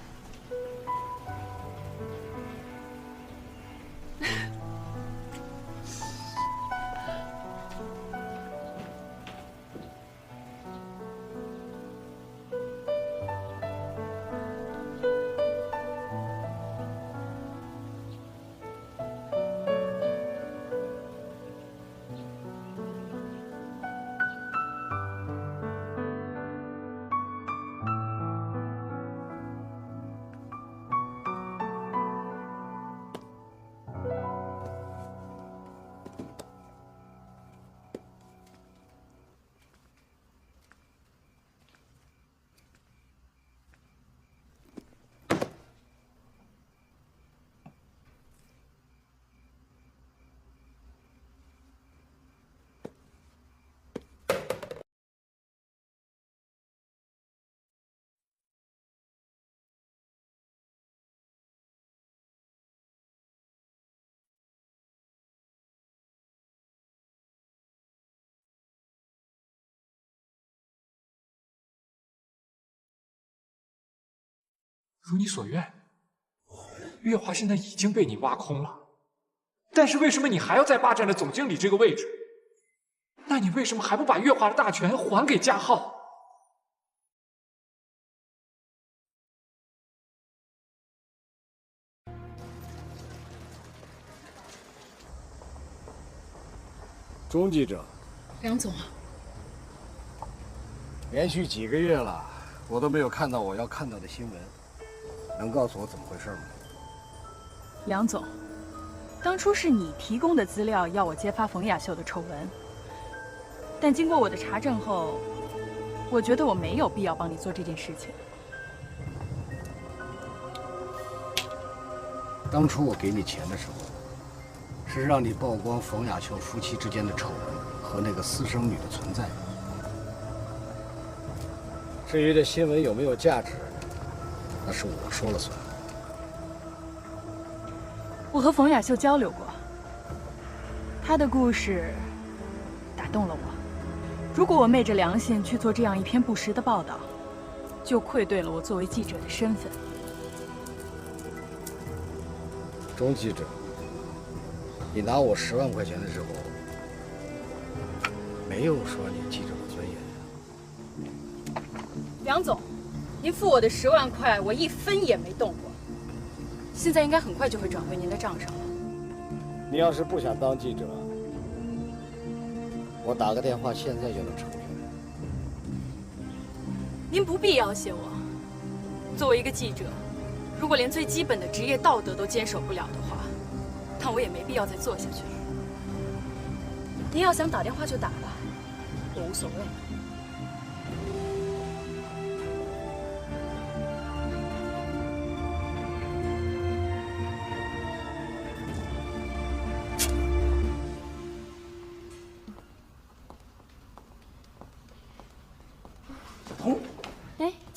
如你所愿，月华现在已经被你挖空了，但是为什么你还要再霸占着总经理这个位置？那你为什么还不把月华的大权还给嘉浩？钟记者，梁总啊，连续几个月了，我都没有看到我要看到的新闻，能告诉我怎么回事吗？梁总，当初是你提供的资料要我揭发冯雅秀的丑闻，但经过我的查证后，我觉得我没有必要帮你做这件事情。当初我给你钱的时候，是让你曝光冯雅秀夫妻之间的丑闻和那个私生女的存在。至于这新闻有没有价值，那是我说了算。我和冯雅秀交流过，她的故事打动了我。如果我昧着良心去做这样一篇不实的报道，就愧对了我作为记者的身份。钟记者，你拿我10万块钱的时候，没有说你记者的尊严。梁总，您付我的10万块，我1分也没动过。现在应该很快就会转回您的账上了。你要是不想当记者，我打个电话现在就能成全。您不必要挟我。作为一个记者，如果连最基本的职业道德都坚守不了的话，那我也没必要再做下去了。您要想打电话就打吧，我无所谓。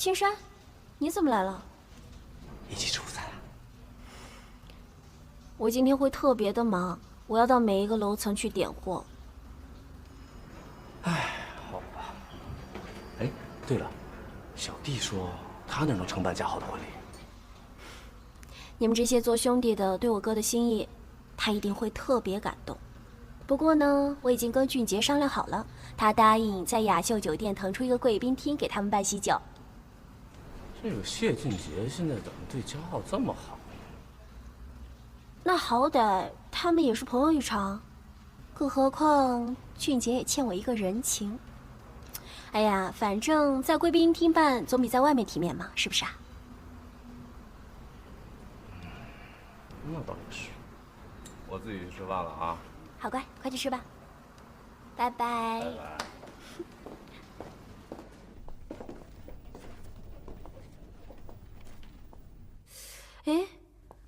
青山，你怎么来了？一起吃午餐啊？我今天会特别的忙，我要到每一个楼层去点货。哎，好吧。哎，对了，小弟说他哪能承办家豪的婚礼？你们这些做兄弟的对我哥的心意，他一定会特别感动。不过呢，我已经跟俊杰商量好了，他答应在雅秀酒店腾出一个贵宾厅给他们办喜酒。这个谢俊杰现在怎么对家豪这么好？那好歹他们也是朋友一场，更何况俊杰也欠我一个人情。哎呀，反正在贵宾厅办总比在外面体面嘛，是不是啊？那倒也是。我自己去吃饭了啊。好乖，快去吃吧，拜拜。拜拜。哎，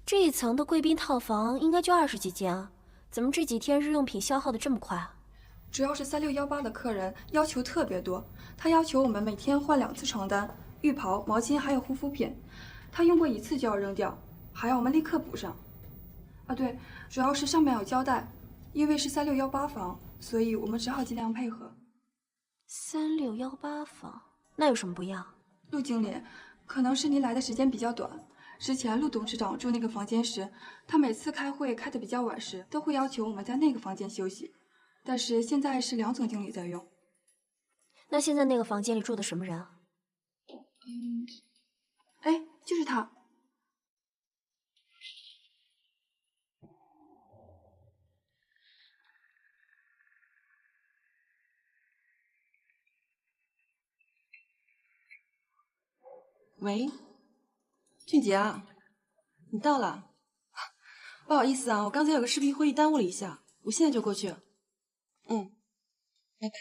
这一层的贵宾套房应该就20几间啊，怎么这几天日用品消耗的这么快啊？主要是3618的客人要求特别多，他要求我们每天换2次床单、浴袍、毛巾还有护肤品，他用过1次就要扔掉，还要我们立刻补上。啊对，主要是上面有胶带，因为是3618房，所以我们只好尽量配合。3618房，那有什么不一样？陆经理，可能是您来的时间比较短。之前陆董事长住那个房间时，他每次开会开得比较晚时，都会要求我们在那个房间休息。但是现在是梁总经理在用。那现在那个房间里住的什么人啊？哎，就是他。喂，俊杰啊，你到了。不好意思啊，我刚才有个视频会议耽误了一下，我现在就过去。嗯，拜拜。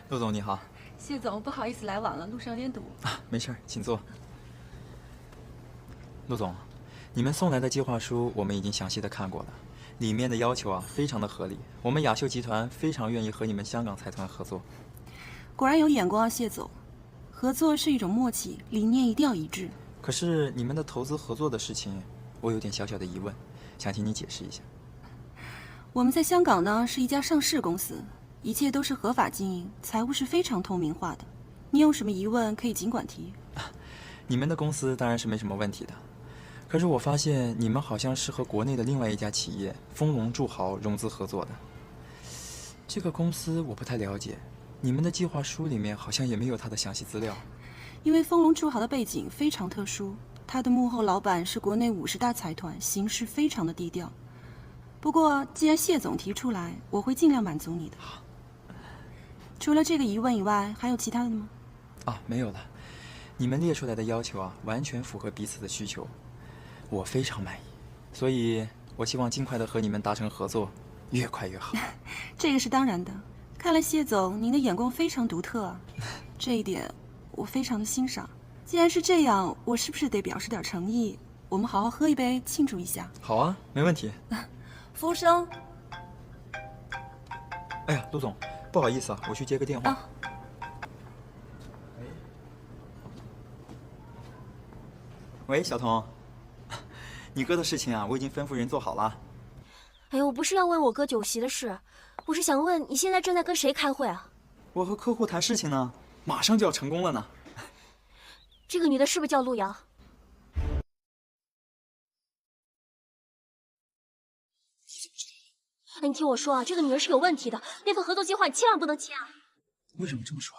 陆总你好。谢总，不好意思来晚了，路上有点堵。没事，请坐。陆总，你们送来的计划书我们已经详细的看过了，里面的要求啊非常的合理，我们雅秀集团非常愿意和你们香港财团合作。果然有眼光啊，谢总。合作是一种默契，理念一定要一致。可是你们的投资合作的事情，我有点小小的疑问，想请你解释一下。我们在香港呢是一家上市公司，一切都是合法经营，财务是非常透明化的。你有什么疑问可以尽管提。你们的公司当然是没什么问题的，可是我发现你们好像是和国内的另外一家企业丰隆住豪融资合作的。这个公司我不太了解，你们的计划书里面好像也没有它的详细资料。因为丰隆住豪的背景非常特殊，他的幕后老板是国内50大财团，行事非常的低调。不过既然谢总提出来，我会尽量满足你的。除了这个疑问以外，还有其他的吗？没有了。你们列出来的要求啊，完全符合彼此的需求，我非常满意。所以，我希望尽快的和你们达成合作，越快越好。这个是当然的。看来谢总您的眼光非常独特啊，这一点我非常的欣赏。既然是这样，我是不是得表示点诚意？我们好好喝一杯，庆祝一下。好啊，没问题。服务生。哎呀，陆总，不好意思啊，我去接个电话。喂，小童，你哥的事情啊，我已经吩咐人做好了。哎呀，我不是要问我哥酒席的事，我是想问你现在正在跟谁开会啊？我和客户谈事情呢，马上就要成功了呢。这个女的是不是叫陆瑶？哎，你听我说啊，这个女人是有问题的，那份合作计划你千万不能签啊！为什么这么说？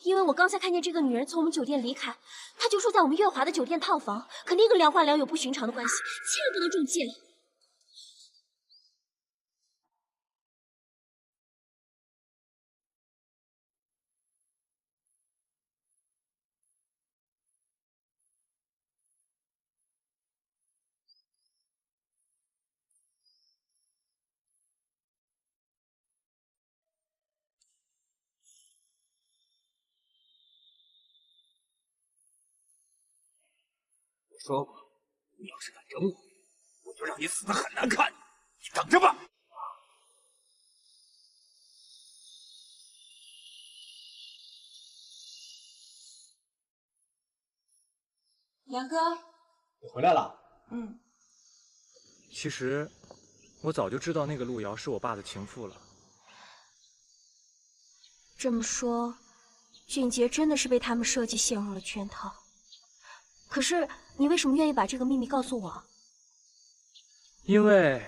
因为我刚才看见这个女人从我们酒店离开，她就住在我们月华的酒店套房，肯定跟梁焕良有不寻常的关系，千万不能中计了。说过，你要是敢整我，我就让你死得很难看。你等着吧。梁哥，你回来了。嗯，其实，我早就知道那个路遥是我爸的情妇了。这么说，俊杰真的是被他们设计陷入了圈套。可是，你为什么愿意把这个秘密告诉我？因为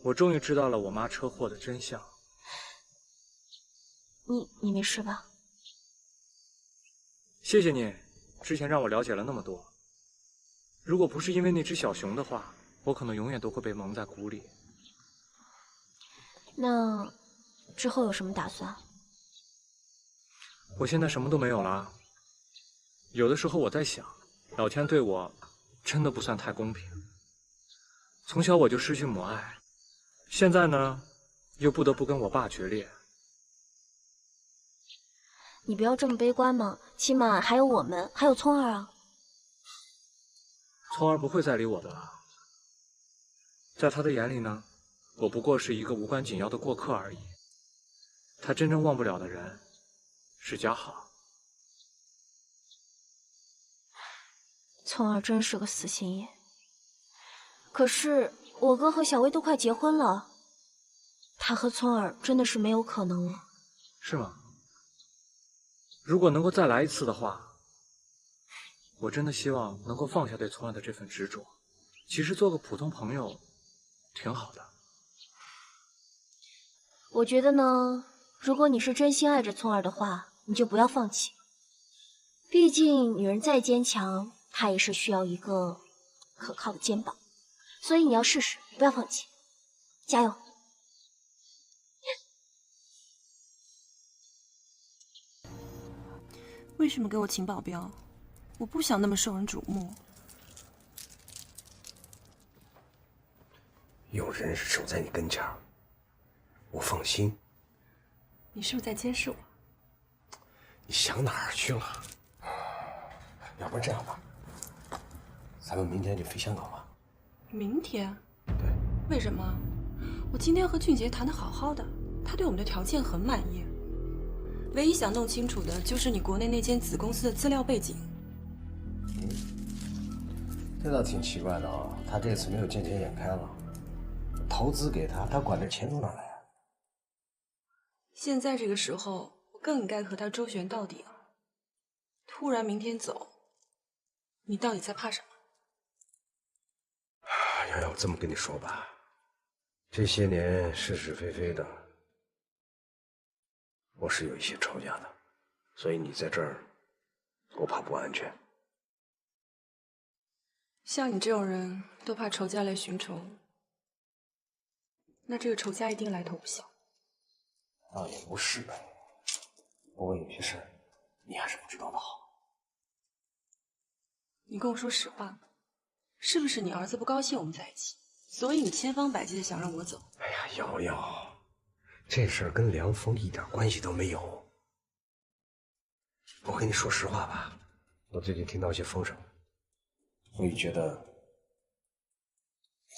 我终于知道了我妈车祸的真相。你没事吧？谢谢你，之前让我了解了那么多。如果不是因为那只小熊的话，我可能永远都会被蒙在鼓里。那之后有什么打算？我现在什么都没有了。有的时候我在想，老天对我真的不算太公平。从小我就失去母爱，现在呢，又不得不跟我爸决裂。你不要这么悲观嘛，起码还有我们，还有聪儿啊。聪儿不会再理我的了。在他的眼里呢，我不过是一个无关紧要的过客而已。他真正忘不了的人是嘉浩。聪儿真是个死心眼。可是我哥和小薇都快结婚了，他和聪儿真的是没有可能了。是吗？如果能够再来一次的话，我真的希望能够放下对聪儿的这份执着。其实做个普通朋友挺好的。我觉得呢，如果你是真心爱着聪儿的话，你就不要放弃。毕竟女人再坚强，她也是需要一个可靠的肩膀。所以你要试试，不要放弃，加油！为什么给我请保镖？我不想那么受人瞩目。有人是守在你跟前儿，我放心。你是不是在监视我？你想哪儿去了？要不然这样吧，咱们明天就飞香港吧。明天？对。为什么？我今天和俊杰谈得好好的，他对我们的条件很满意。唯一想弄清楚的就是你国内那间子公司的资料背景。这倒挺奇怪的啊，他这次没有见钱眼开了，投资给他，他管的钱从哪来啊？现在这个时候，我更应该和他周旋到底了。突然明天走，你到底在怕什么？瑶瑶，我这么跟你说吧，这些年是是非非的，我是有一些吵架的，所以你在这儿，我怕不安全。像你这种人都怕仇家来寻仇，那这个仇家一定来头不小。倒也不是，不过有些事你还是不知道的好。你跟我说实话，是不是你儿子不高兴我们在一起，所以你千方百计的想让我走？哎呀，瑶瑶，这事儿跟梁峰一点关系都没有。我跟你说实话吧，我最近听到一些风声，我也觉得你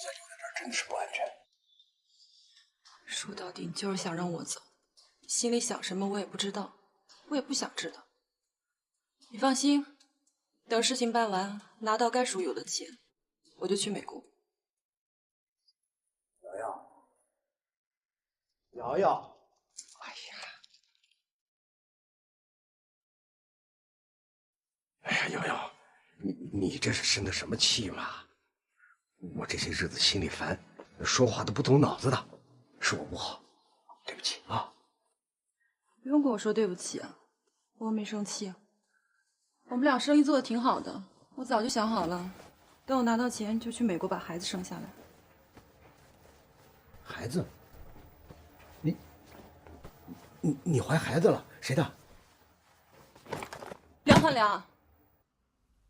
再留在这儿真的是不安全。说到底，你就是想让我走，心里想什么我也不知道，我也不想知道。你放心，等事情办完，拿到该属于我的钱，我就去美国。瑶瑶，瑶瑶，哎呀，瑶瑶，你这是生的什么气嘛？我这些日子心里烦，说话都不动脑子的，是我不好，对不起啊。不用跟我说对不起啊，我没生气。我们俩生意做得挺好的，我早就想好了，等我拿到钱就去美国把孩子生下来。孩子？你怀孩子了？谁的？梁焕良，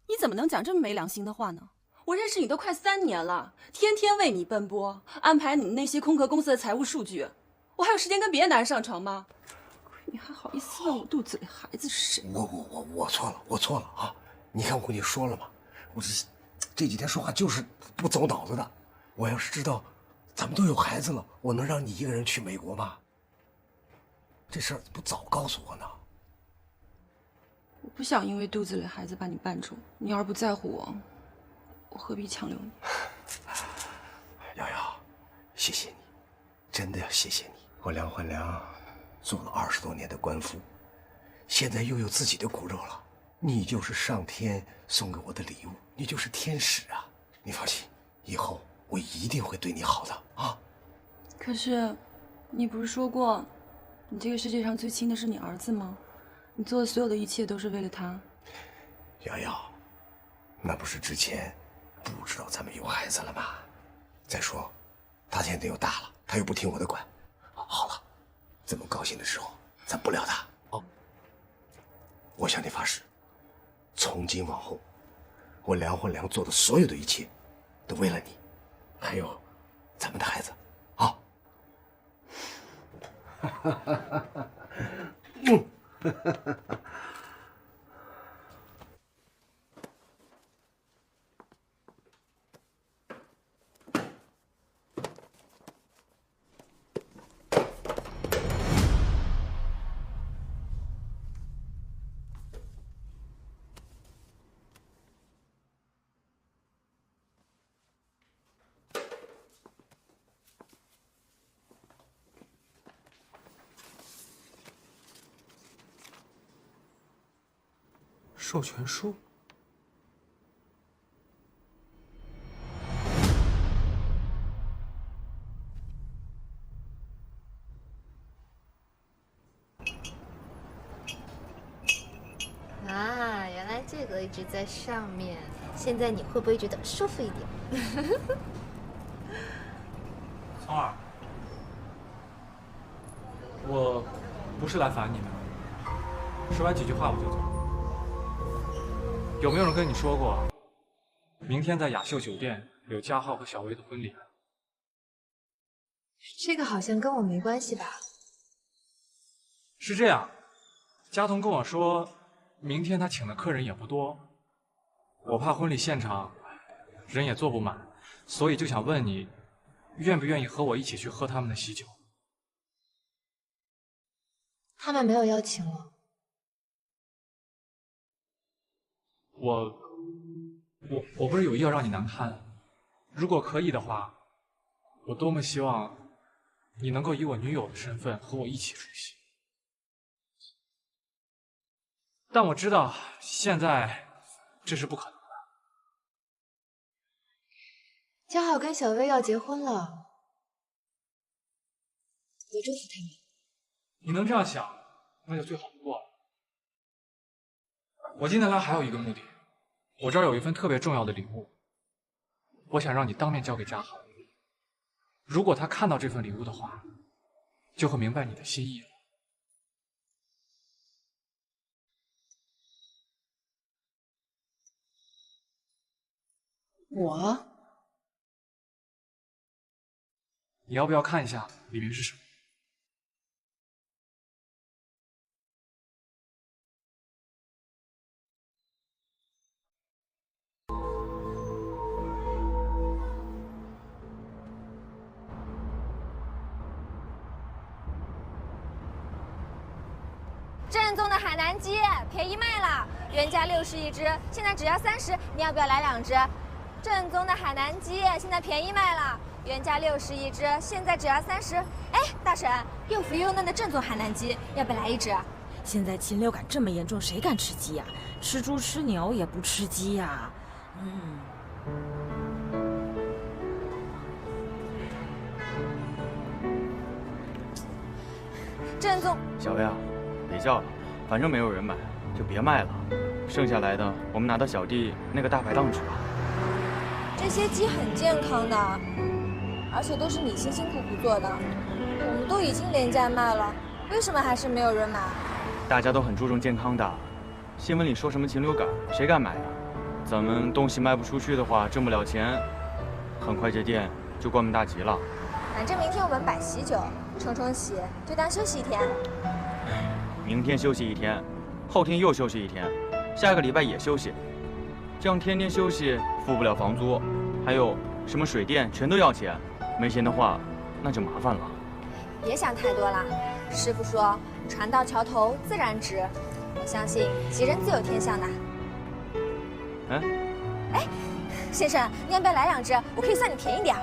你怎么能讲这么没良心的话呢？我认识你都快3年了，天天为你奔波，安排你那些空壳公司的财务数据，我还有时间跟别的男人上床吗？你还好意思问我肚子里孩子是谁？我错了，我错了啊！你看我跟你说了吗？这几天说话就是不走脑子的。我要是知道咱们都有孩子了，我能让你一个人去美国吗？这事儿不早告诉我呢？我不想因为肚子里孩子把你绊住。你要是不在乎我，我何必强留你？瑶瑶，谢谢你，真的要谢谢你。我梁焕良做了20多年的官夫，现在又有自己的骨肉了。你就是上天送给我的礼物，你就是天使啊！你放心，以后我一定会对你好的啊。可是，你不是说过，你这个世界上最亲的是你儿子吗？你做的所有的一切都是为了他。瑶瑶，那不是之前不知道咱们有孩子了吗？再说，他现在又大了，他又不听我的管。好了，这么高兴的时候，咱不聊他哦。我向你发誓，从今往后，我梁焕良做的所有的一切，都为了你，还有咱们的孩子，啊。授权书。啊，原来这个一直在上面。现在你会不会觉得舒服一点？聪儿，我不是来烦你的，说完几句话我就走。有没有人跟你说过，明天在雅秀酒店有嘉浩和小薇的婚礼？这个好像跟我没关系吧？是这样，佳彤跟我说，明天他请的客人也不多，我怕婚礼现场人也坐不满，所以就想问你，愿不愿意和我一起去喝他们的喜酒？他们没有邀请我。我不是有意要让你难堪，如果可以的话，我多么希望你能够以我女友的身份和我一起出席。但我知道现在这是不可能的。嘉浩跟小薇要结婚了，我祝福他们。你能这样想，那就最好不过了。我今天来还有一个目的，我这儿有一份特别重要的礼物，我想让你当面交给嘉豪。如果他看到这份礼物的话，就会明白你的心意了。我？你要不要看一下里面是什么？正宗的海南鸡便宜卖了，原价60一只，现在只要30，你要不要来2只？正宗的海南鸡现在便宜卖了，原价60一只，现在只要30。哎，大婶，又肥又嫩的正宗海南鸡，要不要来1只？现在禽流感这么严重，谁敢吃鸡呀？吃猪吃牛也不吃鸡呀。正宗。小薇啊，别叫了，反正没有人买，就别卖了。剩下来的我们拿到小弟那个大排档去吧。这些鸡很健康的，而且都是你辛辛苦苦做的，我们都已经廉价卖了，为什么还是没有人买？大家都很注重健康的，新闻里说什么禽流感，谁敢买呀？咱们东西卖不出去的话，挣不了钱，很快这店就关门大吉了。反正明天我们摆喜酒，冲喜，就当休息1天。明天休息1天，后天又休息1天，下个礼拜也休息，这样天天休息，付不了房租，还有什么水电全都要钱。没钱的话，那就麻烦了。别想太多了，师傅说船到桥头自然直，我相信吉人自有天相的。哎，先生，你要不要来2只？我可以算你便宜点。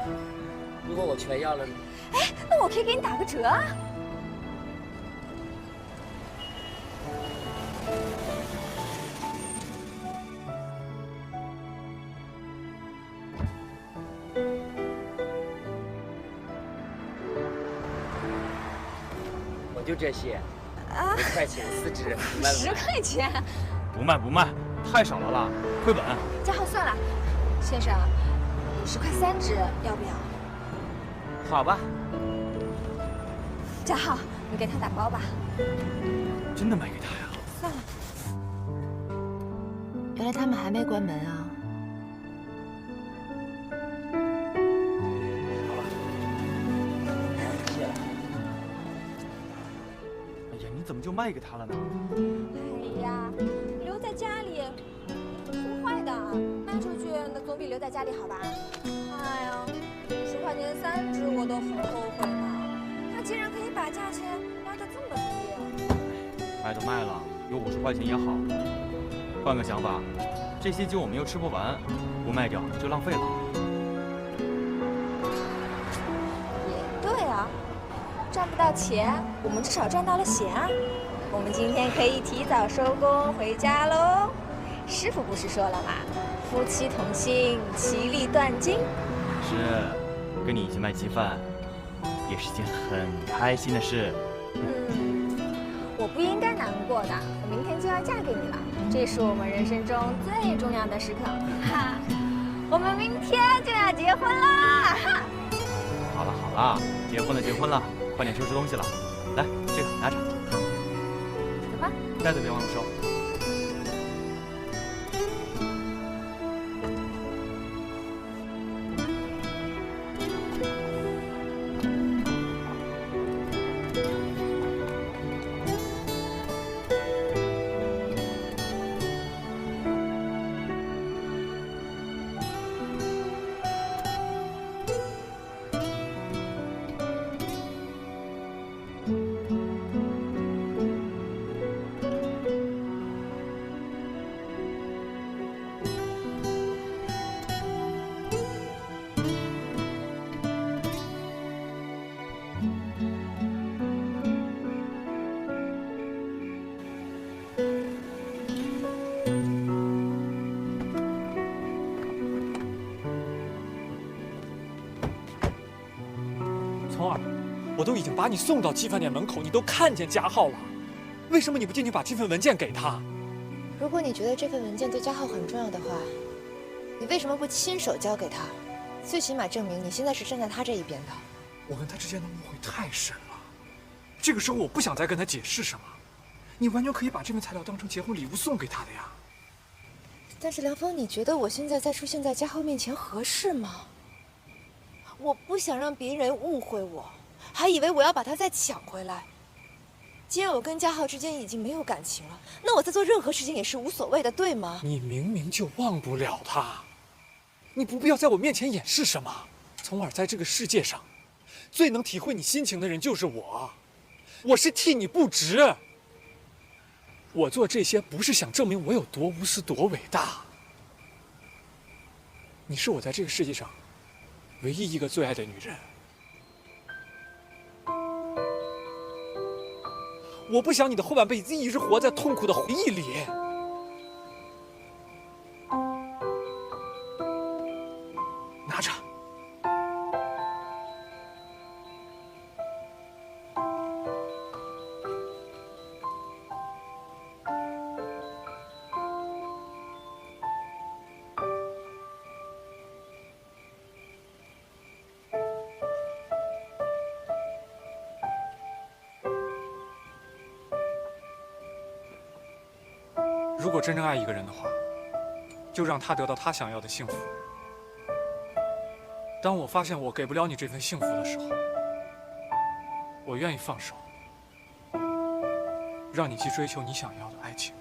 如果我全要了呢？哎，那我可以给你打个折啊。就这些啊，5块钱4只，卖不卖？10块钱。不卖不卖，太少了啦，亏本。嘉浩算了，先生，50块3只，要不要？好吧。嘉浩，你给他打包吧。真的卖给他呀？算了。原来他们还没关门啊。你怎么就卖给他了呢？哎呀，留在家里不坏的，卖出去那总比留在家里好吧？哎呀，50块钱3只我都很后悔呢。他竟然可以把价钱压得这么低。卖都卖了，有50块钱也好。换个想法，这些酒我们又吃不完，不卖掉就浪费了。也对啊。赚不到钱，我们至少赚到了闲啊！我们今天可以提早收工回家喽。师傅不是说了吗？夫妻同心，其利断金。是，跟你一起卖鸡饭，也是件很开心的事。我不应该难过的。我明天就要嫁给你了，这是我们人生中最重要的时刻。哈，我们明天就要结婚啦！哈。好了好了，结婚了结婚了。快点收拾东西了，来，这个拿着。走吧。袋子别忘了收。从儿，我都已经把你送到鸡饭店门口，你都看见嘉浩了，为什么你不进去把这份文件给他？如果你觉得这份文件对嘉浩很重要的话，你为什么不亲手交给他？最起码证明你现在是站在他这一边的。我跟他之间的误会太深了，这个时候我不想再跟他解释什么，你完全可以把这份材料当成结婚礼物送给他的呀。但是梁峰，你觉得我现在再出现在嘉浩面前合适吗？我不想让别人误会我，还以为我要把他再抢回来。既然我跟嘉浩之间已经没有感情了，那我在做任何事情也是无所谓的，对吗？你明明就忘不了他，你不必要在我面前掩饰什么。从而在这个世界上，最能体会你心情的人就是我，我是替你不值。我做这些不是想证明我有多无私多伟大，你是我在这个世界上唯一一个最爱的女人。我不想你的后半辈子一直活在痛苦的回忆里。拿着。如果真正爱一个人的话，就让他得到他想要的幸福。当我发现我给不了你这份幸福的时候，我愿意放手，让你去追求你想要的爱情。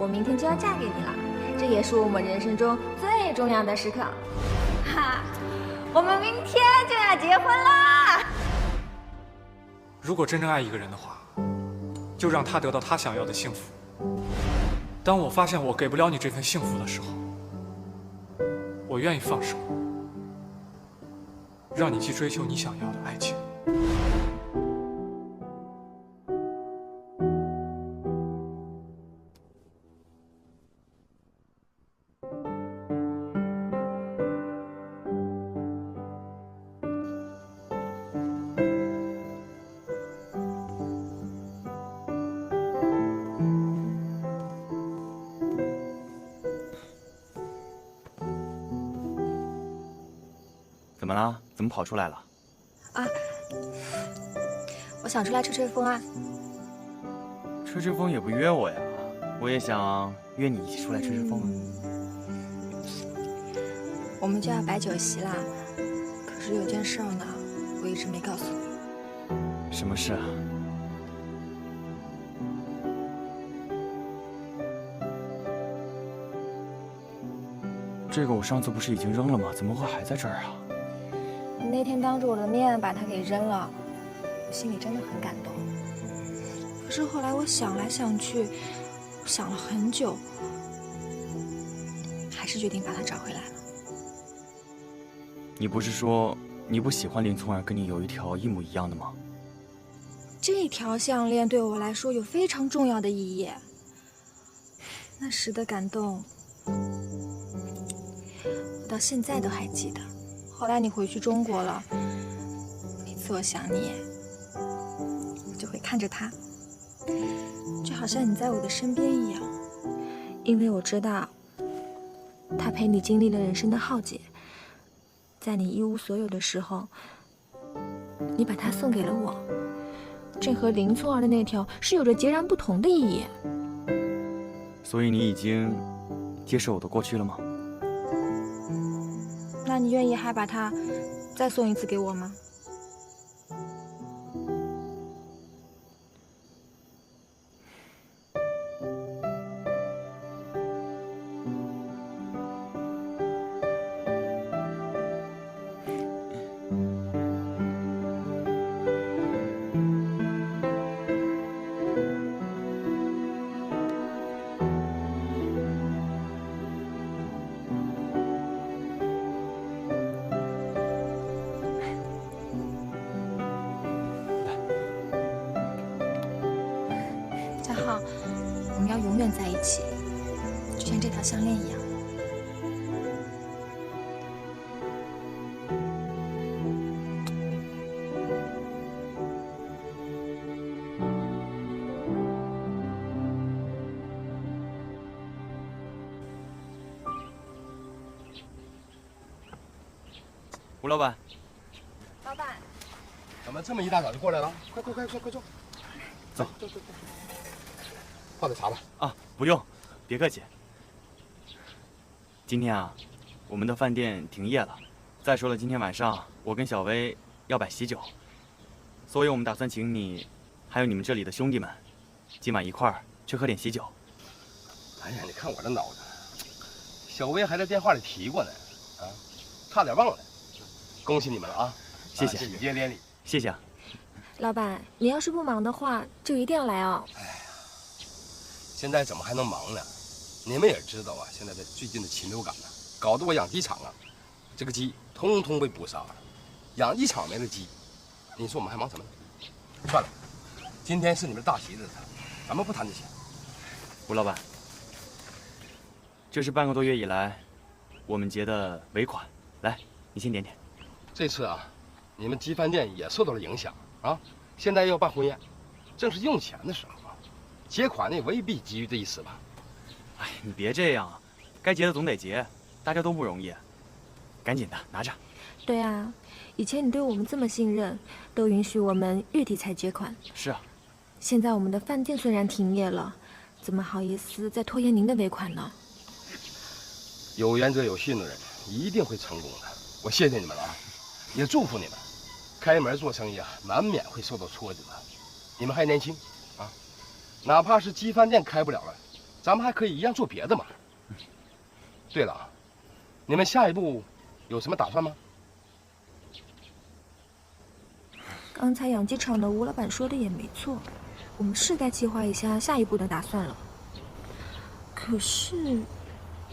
我明天就要嫁给你了，这也是我们人生中最重要的时刻。哈，我们明天就要结婚啦！如果真正爱一个人的话，就让他得到他想要的幸福。当我发现我给不了你这份幸福的时候，我愿意放手，让你去追求你想要的爱情。怎么了？怎么跑出来了？啊，我想出来吹吹风啊。吹吹风也不约我呀，我也想约你一起出来吹吹风啊。我们就要摆酒席啦，可是有件事呢，我一直没告诉你。什么事啊？这个我上次不是已经扔了吗？怎么会还在这儿啊？你那天当着我的面把它给扔了，我心里真的很感动。可是后来我想来想去，想了很久，还是决定把它找回来了。你不是说你不喜欢林聪儿跟你有一条一模一样的吗？这条项链对我来说有非常重要的意义。那时的感动，我到现在都还记得。后来你回去中国了，每次我想你，我就会看着它，就好像你在我的身边一样，因为我知道，它陪你经历了人生的浩劫，在你一无所有的时候，你把它送给了我，这和林聪儿的那条是有着截然不同的意义。所以你已经接受我的过去了吗？那你愿意还把它再送一次给我吗？我们要永远在一起，就像这条项链一样。吴老板，老板，怎么这么一大早就过来了？快快坐，走。泡点茶吧。啊，不用，别客气。今天啊，我们的饭店停业了。再说了，今天晚上我跟小薇要摆喜酒，所以我们打算请你，还有你们这里的兄弟们，今晚一块儿去喝点喜酒。哎呀，你看我这脑子，小薇还在电话里提过呢，啊，差点忘了。恭喜你们了啊！谢谢，礼节连理。谢谢啊。老板，你要是不忙的话，就一定要来哦。哎呀，现在怎么还能忙呢？你们也知道啊，现在最近的禽流感呢，搞得我养鸡场啊，这个鸡通通被捕杀了，养鸡场没了鸡，你说我们还忙什么呢？算了，今天是你们大喜日子，咱们不谈这些。吴老板，这是半个多月以来我们结的尾款，来，你先点点。这次啊，你们鸡饭店也受到了影响啊，现在要办婚宴，正是用钱的时候啊，结款呢也未必急于这一时吧。哎，你别这样，该结的总得结，大家都不容易，赶紧的拿着。对啊，以前你对我们这么信任，都允许我们月底才结款。是啊。现在我们的饭店虽然停业了，怎么好意思再拖延您的尾款呢？有缘者有信的人一定会成功的，我谢谢你们了啊，也祝福你们。开门做生意啊，难免会受到挫折的。你们还年轻啊，哪怕是鸡饭店开不了了，咱们还可以一样做别的嘛。对了，你们下一步有什么打算吗？刚才养鸡场的吴老板说的也没错，我们是该计划一下下一步的打算了。可是，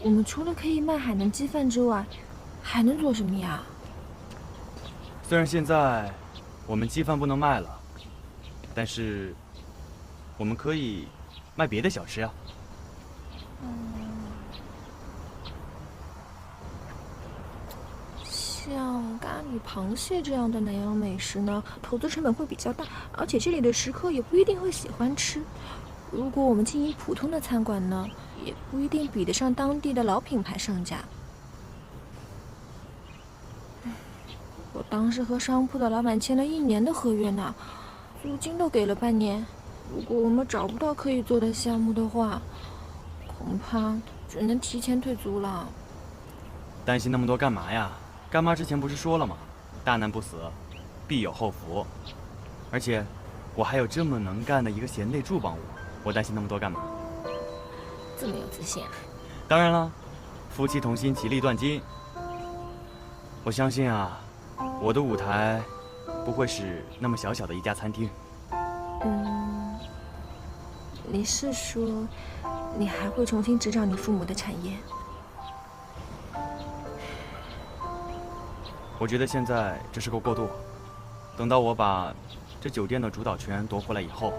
我们除了可以卖海南鸡饭之外，还能做什么呀？虽然现在我们鸡饭不能卖了，但是我们可以卖别的小吃啊。像咖喱螃蟹这样的南洋美食呢，投资成本会比较大，而且这里的食客也不一定会喜欢吃。如果我们经营普通的餐馆呢，也不一定比得上当地的老品牌商家。我当时和商铺的老板签了1年的合约呢，租金都给了半年。如果我们找不到可以做的项目的话，恐怕只能提前退租了。担心那么多干嘛呀？干妈之前不是说了吗？大难不死，必有后福。而且，我还有这么能干的一个贤内助帮我担心那么多干嘛？这么有自信啊？当然了，夫妻同心，其利断金。我相信啊，我的舞台不会是那么小小的一家餐厅。你是说，你还会重新执掌你父母的产业？我觉得现在只是个过渡，等到我把这酒店的主导权夺回来以后，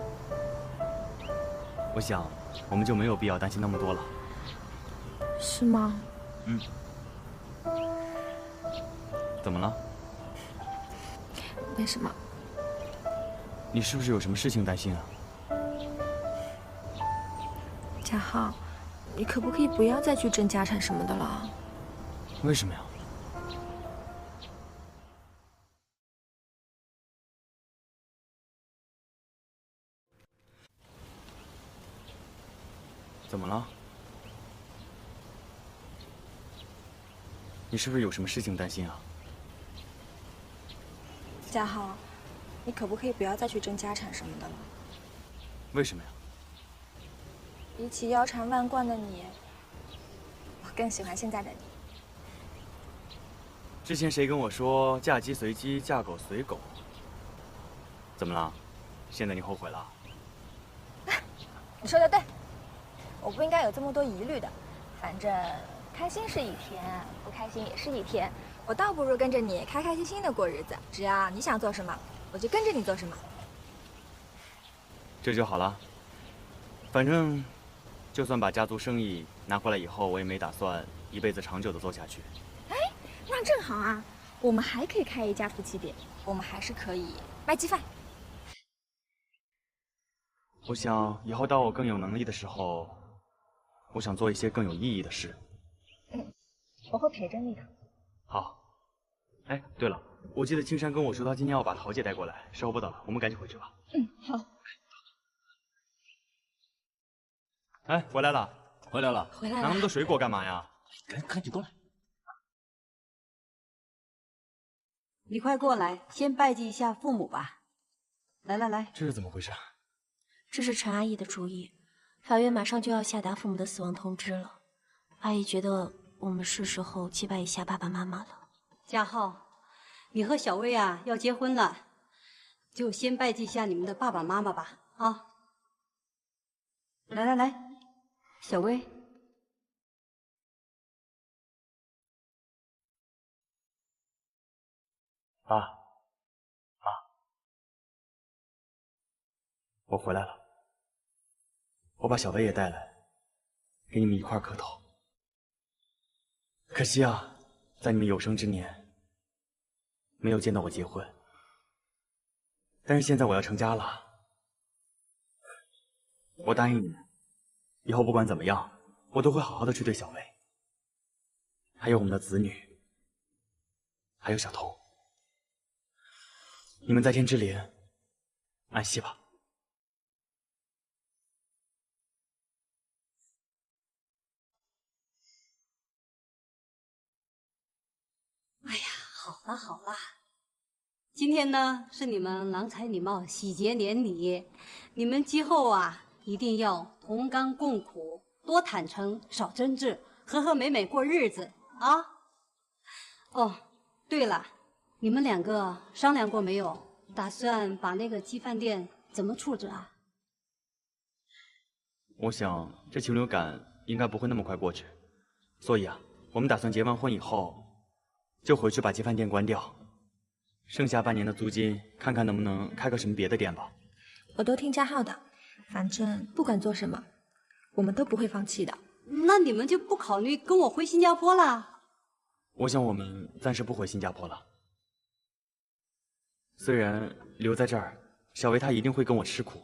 我想我们就没有必要担心那么多了。是吗？怎么了？没什么。你是不是有什么事情担心啊？嘉浩，你可不可以不要再去争家产什么的了？为什么呀？怎么了？你是不是有什么事情担心啊？嘉浩，你可不可以不要再去争家产什么的了？为什么呀？比起腰缠万贯的你，我更喜欢现在的你。之前谁跟我说嫁鸡随鸡，嫁狗随狗？怎么了？现在你后悔了？你说的对，我不应该有这么多疑虑的。反正开心是一天，不开心也是一天。我倒不如跟着你开开心心的过日子，只要你想做什么，我就跟着你做什么。这就好了。反正，就算把家族生意拿回来以后，我也没打算一辈子长久的做下去。哎，那正好啊，我们还可以开一家夫妻店，我们还是可以卖鸡饭。我想以后当我更有能力的时候，我想做一些更有意义的事。我会陪着你的。好。哎，对了，我记得青山跟我说他今天要把桃姐带过来，时候不早了，我们赶紧回去吧。好。哎，回来了，回来了，回来了。拿那么多水果干嘛呀？赶紧过来。你快过来，先拜祭一下父母吧。来来来，这是怎么回事？这是陈阿姨的主意，法院马上就要下达父母的死亡通知了。阿姨觉得我们是时候祭拜一下爸爸妈妈了。嘉浩，你和小薇啊要结婚了，就先拜祭一下你们的爸爸妈妈吧。啊，来来来，小薇。爸，妈，我回来了。我把小薇也带来，给你们一块磕头。可惜啊，在你们有生之年，没有见到我结婚。但是现在我要成家了，我答应你们，以后不管怎么样，我都会好好的去对小薇，还有我们的子女，还有小童。你们在天之灵，安息吧。哎呀，好了好了，今天呢是你们郎才女貌、喜结连理，你们今后啊一定要同甘共苦，多坦诚，少真挚，和和美美过日子啊。哦，对了，你们两个商量过没有？打算把那个鸡饭店怎么处置啊？我想这禽流感应该不会那么快过去，所以啊，我们打算结完婚以后就回去把鸡饭店关掉，剩下半年的租金看看能不能开个什么别的店吧。我都听嘉浩的，反正不管做什么，我们都不会放弃的。那你们就不考虑跟我回新加坡啦？我想我们暂时不回新加坡了。虽然留在这儿，小薇她一定会跟我吃苦，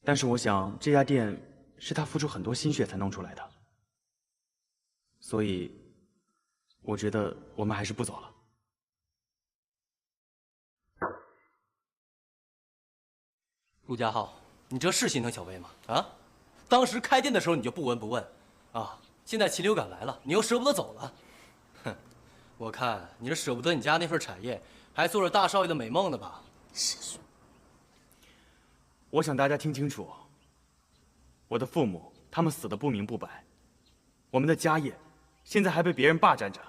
但是我想这家店是她付出很多心血才弄出来的，所以我觉得我们还是不走了。陆家浩，你这是心疼小薇吗？啊，当时开店的时候你就不闻不问，啊，现在禽流感来了，你又舍不得走了，哼，我看你是舍不得你家那份产业，还做着大少爷的美梦呢吧？是。我想大家听清楚，我的父母他们死得不明不白，我们的家业现在还被别人霸占着，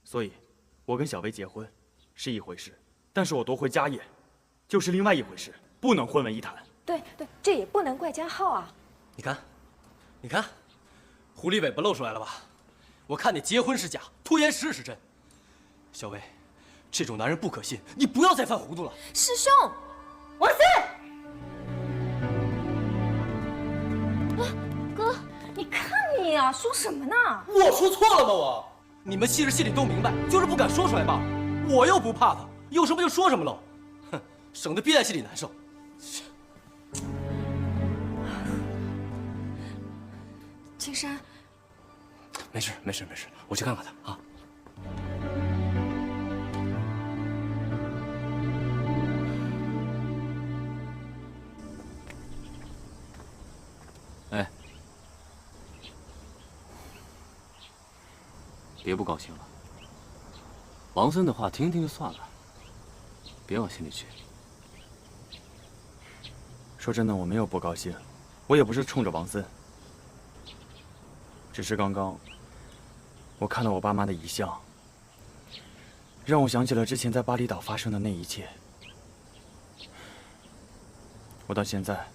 所以，我跟小薇结婚是一回事，但是我夺回家业就是另外一回事，不能混为一谈。对，这也不能怪嘉浩啊。你看，狐狸尾巴露出来了吧？我看你结婚是假，拖延时日是真。小薇，这种男人不可信，你不要再犯糊涂了。师兄，王四。哥，你看你啊，说什么呢？我说错了吗？我，你们其实心里都明白，就是不敢说出来罢了。我又不怕他，有什么就说什么喽。哼，省得憋在心里难受。青山，没事，我去看看他啊。哎，别不高兴了。王森的话听听就算了，别往心里去。说真的，我没有不高兴，我也不是冲着王森，只是刚刚我看到我爸妈的遗像，让我想起了之前在巴厘岛发生的那一切。我到现在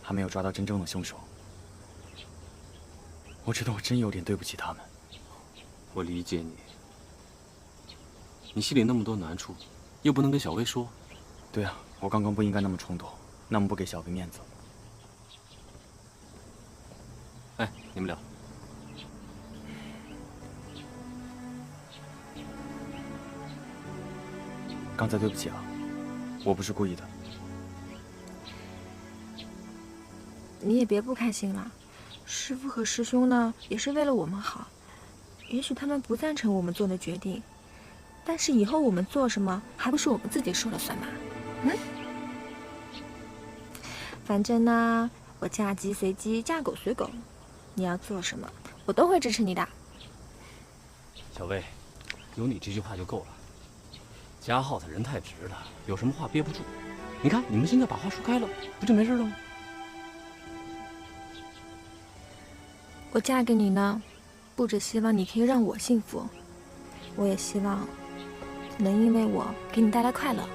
还没有抓到真正的凶手，我觉得我真有点对不起他们。我理解你，你心里那么多难处，又不能跟小薇说。对啊，我刚刚不应该那么冲动，那么不给小薇面子。哎，你们聊。刚才对不起啊，我不是故意的。你也别不开心了，师父和师兄呢，也是为了我们好。也许他们不赞成我们做的决定，但是以后我们做什么，还不是我们自己说了算吗？反正呢，我嫁鸡随鸡，嫁狗随狗，你要做什么，我都会支持你的。小薇，有你这句话就够了。嘉浩他人太直了，有什么话憋不住。你看，你们现在把话说开了，不就没事了吗？我嫁给你呢，不只希望你可以让我幸福，我也希望能因为我给你带来快乐。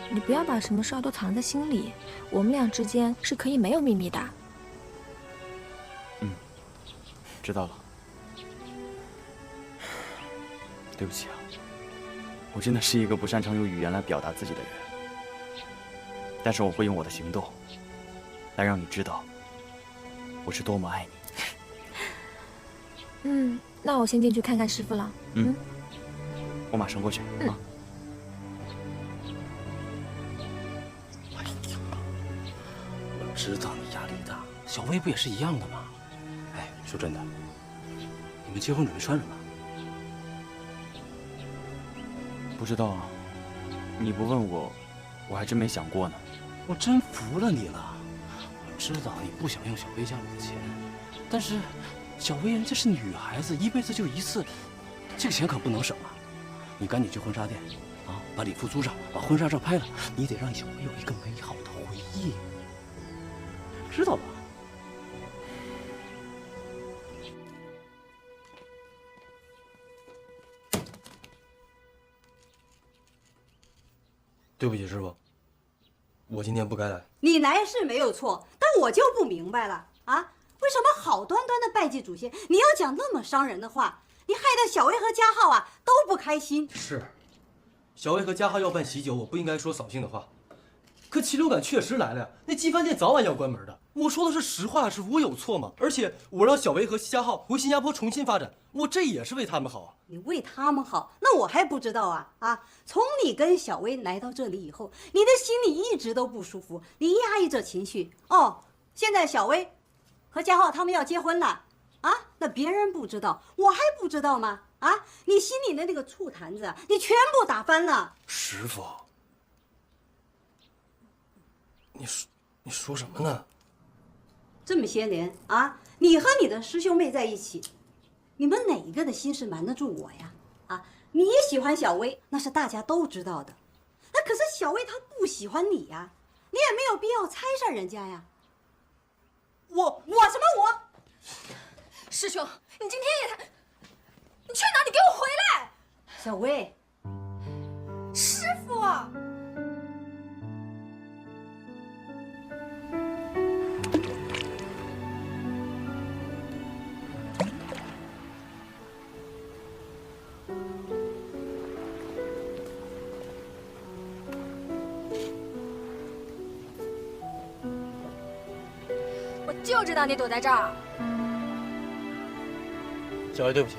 你不要把什么事儿都藏在心里，我们俩之间是可以没有秘密的。知道了。对不起啊，我真的是一个不擅长用语言来表达自己的人，但是我会用我的行动来让你知道我是多么爱你。那我先进去看看师傅了。我马上过去啊。哎呀，我知道你压力大，小薇不也是一样的吗？哎，说真的，你们结婚准备穿什么？不知道啊，你不问我，我还真没想过呢。我真服了你了。我知道你不想用小薇家里的钱，但是小薇人家是女孩子，一辈子就一次，这个钱可不能省啊！你赶紧去婚纱店，啊，把礼服租上，把婚纱照拍了，你得让小薇有一个美好的回忆，知道吧？对不起，师傅，我今天不该来。你来是没有错，但我就不明白了啊，为什么好端端的拜祭祖先，你要讲那么伤人的话？你害得小薇和嘉浩啊都不开心。是，小薇和嘉浩要办喜酒，我不应该说扫兴的话。可禽流感确实来了呀，那鸡饭店早晚要关门的。我说的是实话，是我有错吗？而且我让小薇和嘉浩回新加坡重新发展，我这也是为他们好啊。你为他们好，那我还不知道啊！从你跟小薇来到这里以后，你的心里一直都不舒服，你压抑着情绪。哦，现在小薇和嘉浩他们要结婚了啊，那别人不知道，我还不知道吗？啊，你心里的那个醋坛子，你全部打翻了。师傅，你说什么呢？这么些年啊，你和你的师兄妹在一起，你们哪一个的心是瞒得住我呀？啊，你喜欢小薇，那是大家都知道的。那可是小薇她不喜欢你呀，你也没有必要猜上人家呀。我什么我？师兄，你今天也太……你去哪里？给我回来！小薇，师傅。我就知道你躲在这儿。小薇，对不起，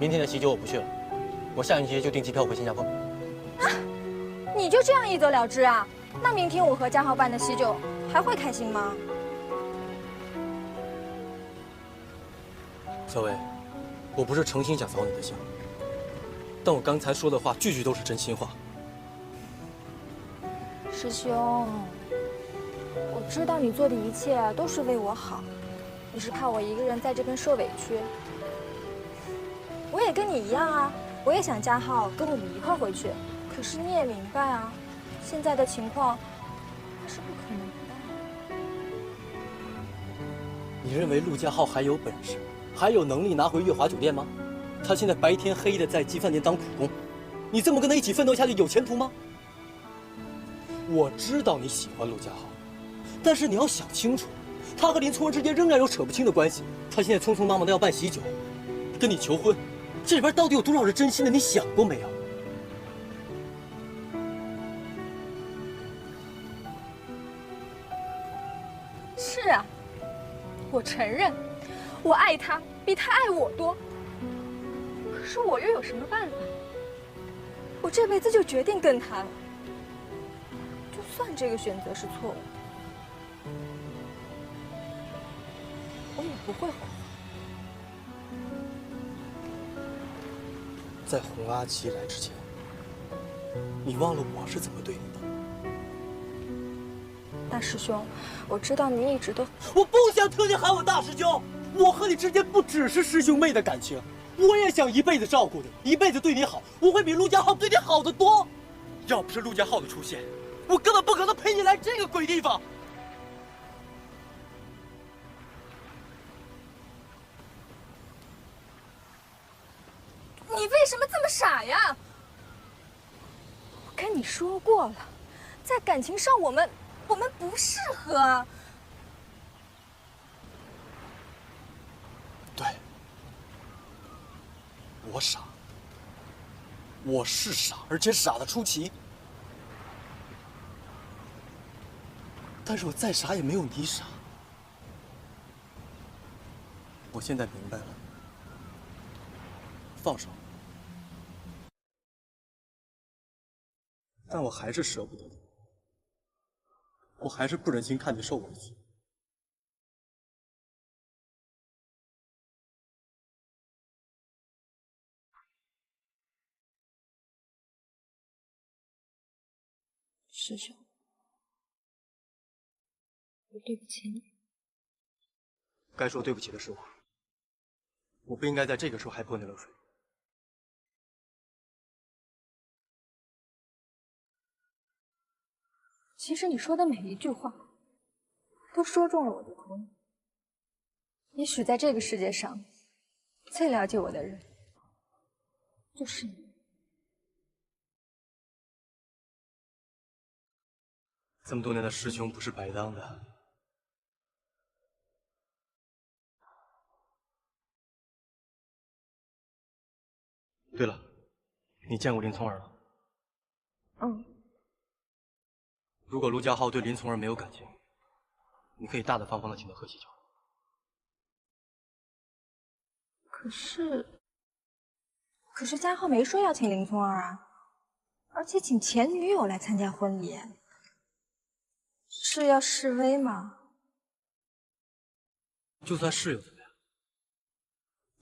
明天的喜酒我不去了，我下星期就订机票回新加坡。啊，你就这样一走了之啊？那明天我和嘉浩办的喜酒还会开心吗？小薇，我不是诚心想扫你的兴，但我刚才说的话句句都是真心话。师兄，我知道你做的一切都是为我好，你是怕我一个人在这边受委屈。我也跟你一样啊，我也想嘉浩跟我们一块回去，可是你也明白啊，现在的情况那是不可能的。你认为陆家浩还有本事，还有能力拿回月华酒店吗？他现在白天黑夜的在鸡饭店当苦工，你这么跟他一起奋斗下去有前途吗？我知道你喜欢陆家浩，但是你要想清楚，他和林聪儿之间仍然有扯不清的关系。他现在匆匆忙忙的要办喜酒，跟你求婚，这里边到底有多少是真心的？你想过没有？是啊，我承认，我爱他比他爱我多。可是我又有什么办法？我这辈子就决定跟他了。就算这个选择是错误，我也不会后悔。在洪阿奇来之前，你忘了我是怎么对你的？大师兄，我知道你一直都……我不想听你喊我大师兄。我和你之间不只是师兄妹的感情，我也想一辈子照顾你，一辈子对你好。我会比陆家浩对你好得多。要不是陆家浩的出现，我根本不可能陪你来这个鬼地方。你为什么这么傻呀？我跟你说过了，在感情上我们不适合。对，我傻，我是傻，而且傻得出奇。但是我再傻也没有你傻。我现在明白了，放手。但我还是舍不得你，我还是不忍心看你受委屈。师兄，我对不起你。该说对不起的是我，我不应该在这个时候还泼你冷水。其实你说的每一句话，都说中了我的苦恼。也许在这个世界上，最了解我的人，就是你。这么多年的师兄不是白当的。对了，你见过林从儿吗？嗯。如果陆家浩对林从儿没有感情，你可以大大方方的请他喝喜酒。可是家浩没说要请林从儿啊，而且请前女友来参加婚礼，是要示威吗？就算是又怎么样？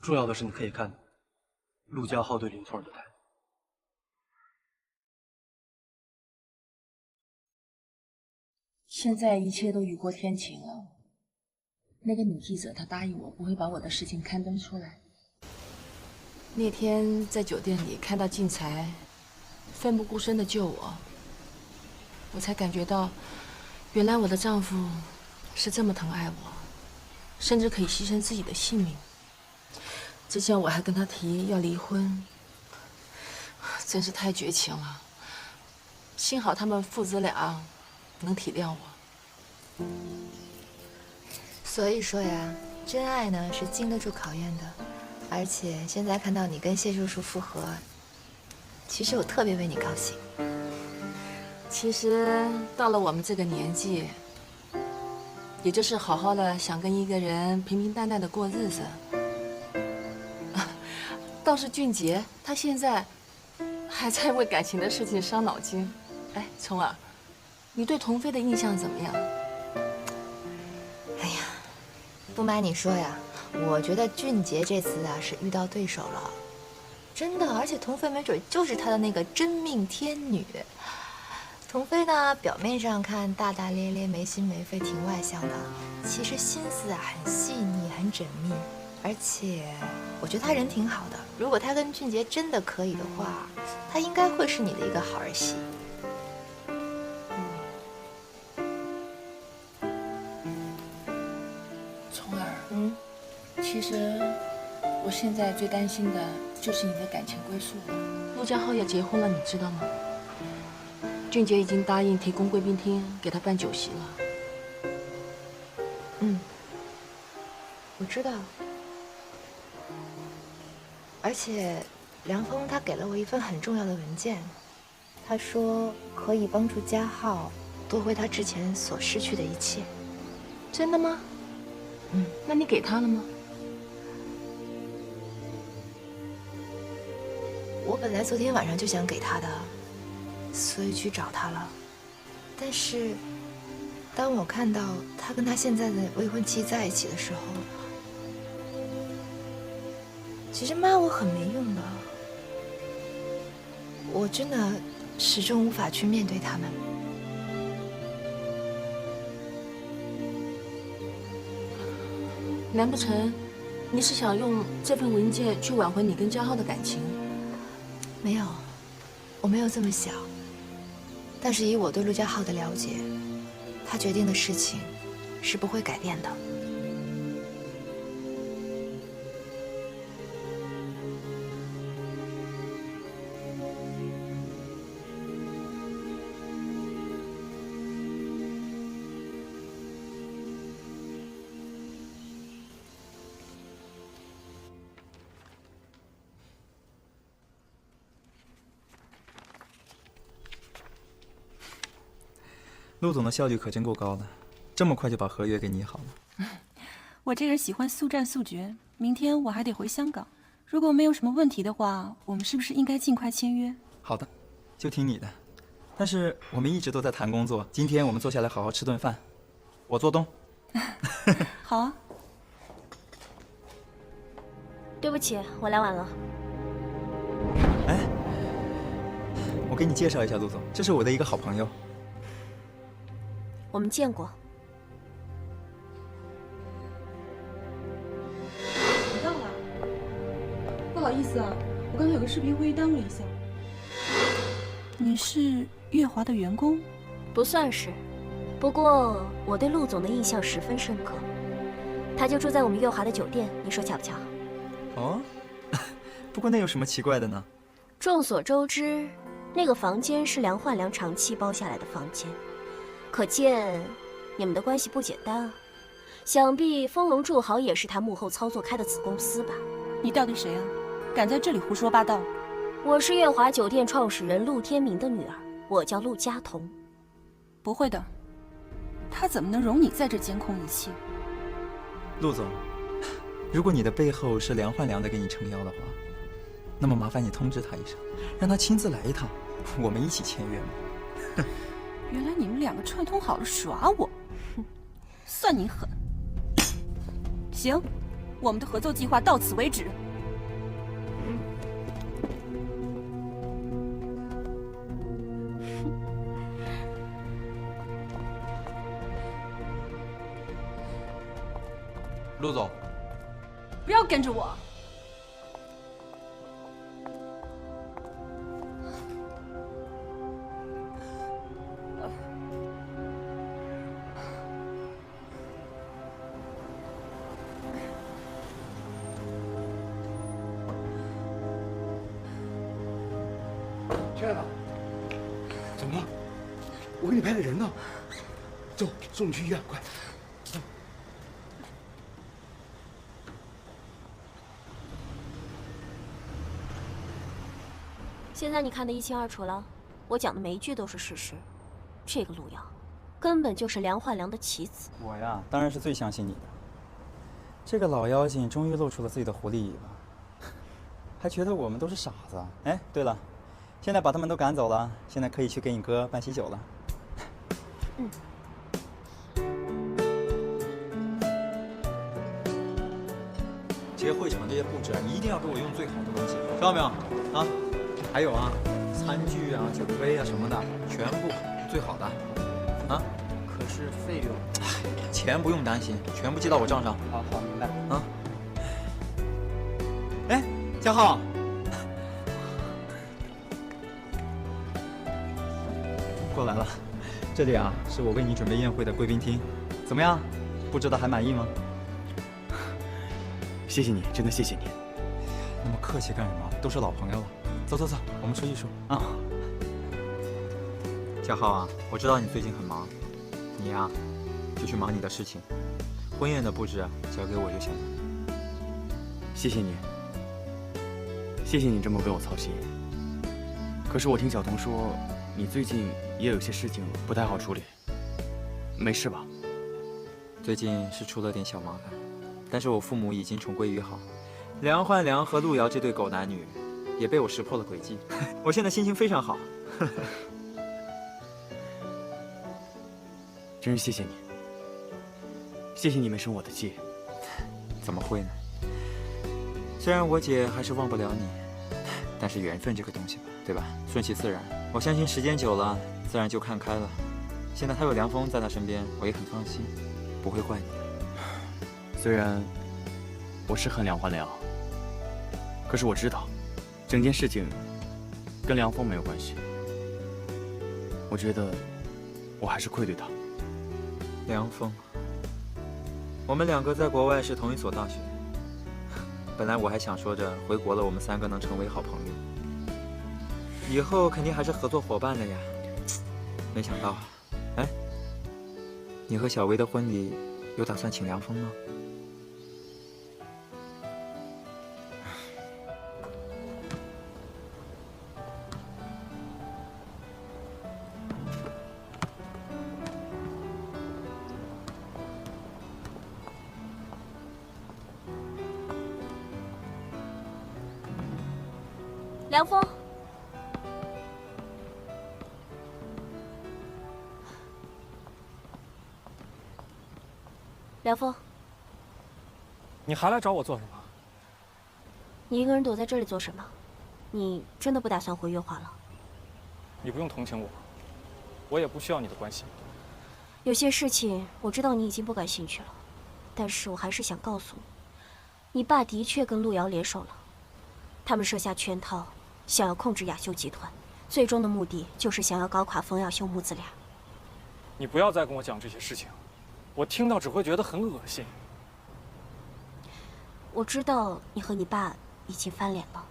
重要的是你可以看陆家浩对林从儿的态度。现在一切都雨过天晴了。那个女记者她答应我不会把我的事情刊登出来。那天在酒店里看到静才奋不顾身的救我，我才感觉到，原来我的丈夫是这么疼爱我，甚至可以牺牲自己的性命。之前我还跟他提要离婚，真是太绝情了。幸好他们父子俩能体谅我。所以说呀，真爱呢是经得住考验的。而且现在看到你跟谢叔叔复合，其实我特别为你高兴。其实到了我们这个年纪，也就是好好的想跟一个人平平淡淡的过日子。倒是俊杰，他现在还在为感情的事情伤脑筋。哎，聪儿，你对童飞的印象怎么样？哎呀，不瞒你说呀，我觉得俊杰这次啊是遇到对手了，真的，而且童飞没准就是他的那个真命天女。童飞呢，表面上看大大咧咧、没心没肺、挺外向的，其实心思啊很细腻、很缜密，而且我觉得他人挺好的。如果他跟俊杰真的可以的话，他应该会是你的一个好儿媳。聪儿，其实我现在最担心的就是你的感情归宿了。陆家浩要结婚了，你知道吗？俊杰已经答应提供贵宾厅给他办酒席了。我知道。而且梁峰他给了我一份很重要的文件，他说可以帮助家浩夺回他之前所失去的一切。真的吗？那你给他了吗？我本来昨天晚上就想给他的，所以去找他了。但是当我看到他跟他现在的未婚妻在一起的时候，其实骂我很没用的，我真的始终无法去面对他们。难不成你是想用这份文件去挽回你跟家浩的感情？没有，我没有这么想。但是以我对陆家浩的了解，他决定的事情是不会改变的。陆总的效率可真够高的，这么快就把合约给拟好了。我这人喜欢速战速决，明天我还得回香港，如果没有什么问题的话，我们是不是应该尽快签约？好的，就听你的。但是我们一直都在谈工作，今天我们坐下来好好吃顿饭，我做东。好啊。对不起，我来晚了。哎，我给你介绍一下陆总，这是我的一个好朋友。我们见过。你到了，不好意思啊，我刚才有个视频会议耽误了一下。你是月华的员工？不算是，不过我对陆总的印象十分深刻。他就住在我们月华的酒店，你说巧不巧？哦，不过那有什么奇怪的呢？众所周知，那个房间是梁焕良长期包下来的房间。可见你们的关系不简单啊。想必丰隆住豪也是他幕后操作开的子公司吧？你到底谁啊？敢在这里胡说八道？我是月华酒店创始人陆天明的女儿，我叫陆佳彤。不会的，他怎么能容你在这监控一切？陆总，如果你的背后是梁焕良在给你撑腰的话，那么麻烦你通知他一声，让他亲自来一趟，我们一起签约嘛。原来你们两个串通好了耍我，哼，算你狠。行，我们的合作计划到此为止。陆总，不要跟着我。亲爱的，怎么了？我给你派的人呢？走，送你去医院，快！现在你看得一清二楚了，我讲的每一句都是事实。这个陆瑶，根本就是梁焕良的棋子。我呀，当然是最相信你的。这个老妖精终于露出了自己的狐狸尾巴，还觉得我们都是傻子。哎，对了，现在把他们都赶走了，现在可以去给你哥办喜酒了。嗯。这些会场这些布置，你一定要给我用最好的东西，知道没有？啊，还有啊，餐具啊、酒杯啊什么的，全部最好的。啊？可是费用，钱不用担心，全部记到我账上。好，明白。啊。哎，嘉浩。过来了，这里啊是我为你准备宴会的贵宾厅，怎么样？布置的还满意吗？谢谢你，真的谢谢你。那么客气干什么？都是老朋友了。走走走，我们出去说啊。嘉浩啊，我知道你最近很忙，你呀就去忙你的事情，婚宴的布置交给我就行了。谢谢你，谢谢你这么为我操心。可是我听小童说，你最近也有些事情不太好处理，没事吧？最近是出了点小麻烦，但是我父母已经重归于好，梁焕良和陆瑶这对狗男女也被我识破了诡计，我现在心情非常好。真是谢谢你，谢谢你没生我的气。怎么会呢？虽然我姐还是忘不了你，但是缘分这个东西吧，对吧？顺其自然。我相信时间久了，自然就看开了。现在他有梁峰在他身边，我也很放心，不会怪你的。虽然我是恨梁焕良，可是我知道，整件事情跟梁峰没有关系。我觉得我还是愧对他。梁峰，我们两个在国外是同一所大学，本来我还想说着回国了，我们3个能成为好朋友，以后肯定还是合作伙伴的呀。没想到，哎，你和小薇的婚礼有打算请梁峰吗？梁峰，梁峰，你还来找我做什么？你一个人躲在这里做什么？你真的不打算回月华了？你不用同情我，我也不需要你的关心。有些事情我知道你已经不感兴趣了，但是我还是想告诉你，你爸的确跟陆瑶联手了，他们设下圈套，想要控制雅秀集团，最终的目的就是想要搞垮冯雅秀母子俩。你不要再跟我讲这些事情，我听到只会觉得很恶心。我知道你和你爸已经翻脸了，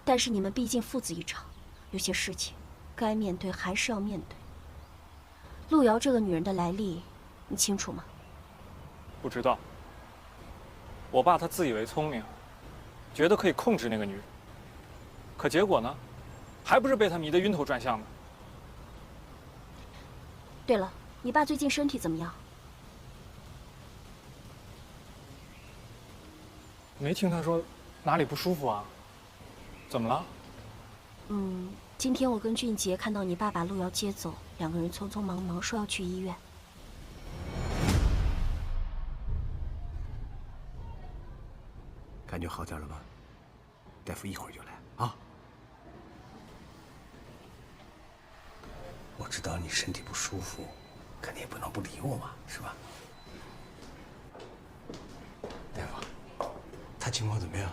但是你们毕竟父子一场，有些事情该面对还是要面对。陆瑶这个女人的来历，你清楚吗？不知道。我爸他自以为聪明，觉得可以控制那个女人，可结果呢，还不是被他迷得晕头转向的。对了，你爸最近身体怎么样？没听他说哪里不舒服啊？怎么了？今天我跟俊杰看到你爸把陆瑶接走，两个人匆匆忙忙说要去医院。感觉好点了吗？大夫一会儿就来啊。我知道你身体不舒服，可你也不能不理我嘛，是吧？大夫，他情况怎么样？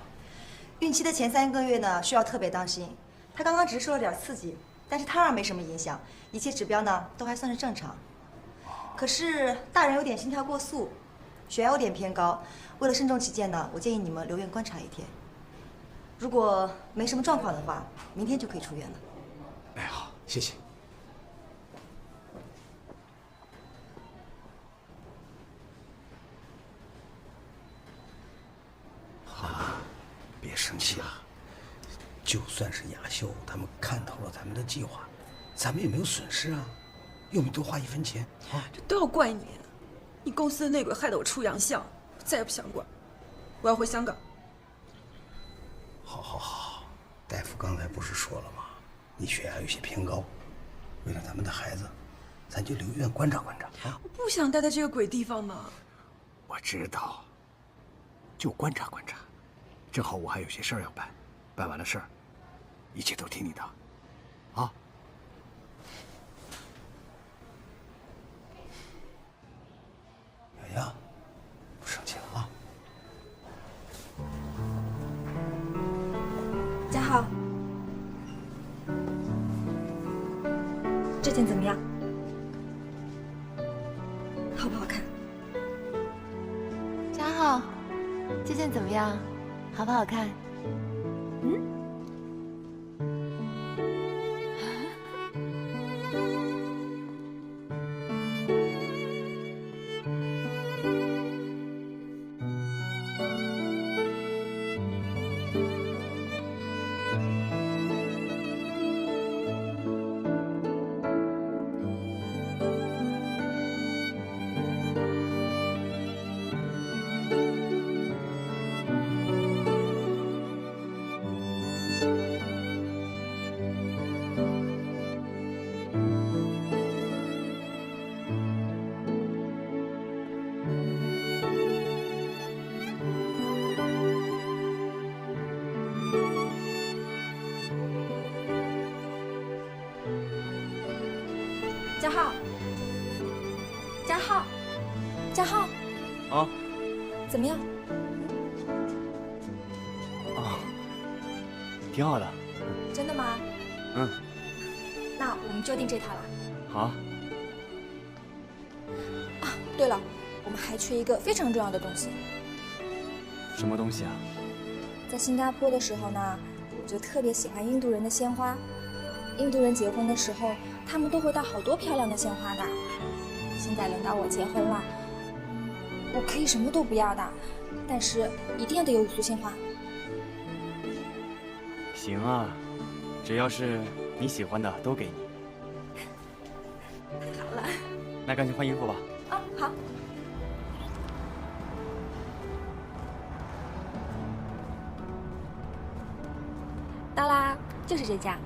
孕期的前3个月呢，需要特别当心。她刚刚只是受了点刺激，但是胎儿没什么影响，一切指标呢都还算是正常。可是大人有点心跳过速，血压有点偏高。为了慎重起见呢，我建议你们留院观察1天。如果没什么状况的话，明天就可以出院了。哎，好，谢谢。好了，别生气了。就算是雅秀他们看透了咱们的计划，咱们也没有损失啊，又没多花1分钱啊。这都要怪你，你公司的内鬼害得我出洋相，再也不想管，我要回香港。好，大夫刚才不是说了吗？你血压有些偏高，为了咱们的孩子，咱就留院观察观察啊。我不想待在这个鬼地方嘛。我知道，就观察观察。正好我还有些事儿要办，办完了事儿，一切都听你的，啊。雅雅，不生气了啊。嘉浩，这件怎么样？好不好看？嘉浩，这件怎么样？好不好看？嘉浩，嘉浩，嘉浩，啊，怎么样？啊，挺好的。真的吗？嗯。那我们就订这套了。好。啊，对了，我们还缺一个非常重要的东西。什么东西啊？在新加坡的时候呢，我就特别喜欢印度人的鲜花。印度人结婚的时候，他们都会带好多漂亮的鲜花的。现在轮到我结婚了，我可以什么都不要的，但是一定得有5束鲜花。行啊，只要是你喜欢的都给你。太好了。那赶紧换衣服吧。啊，好。到啦，就是这家。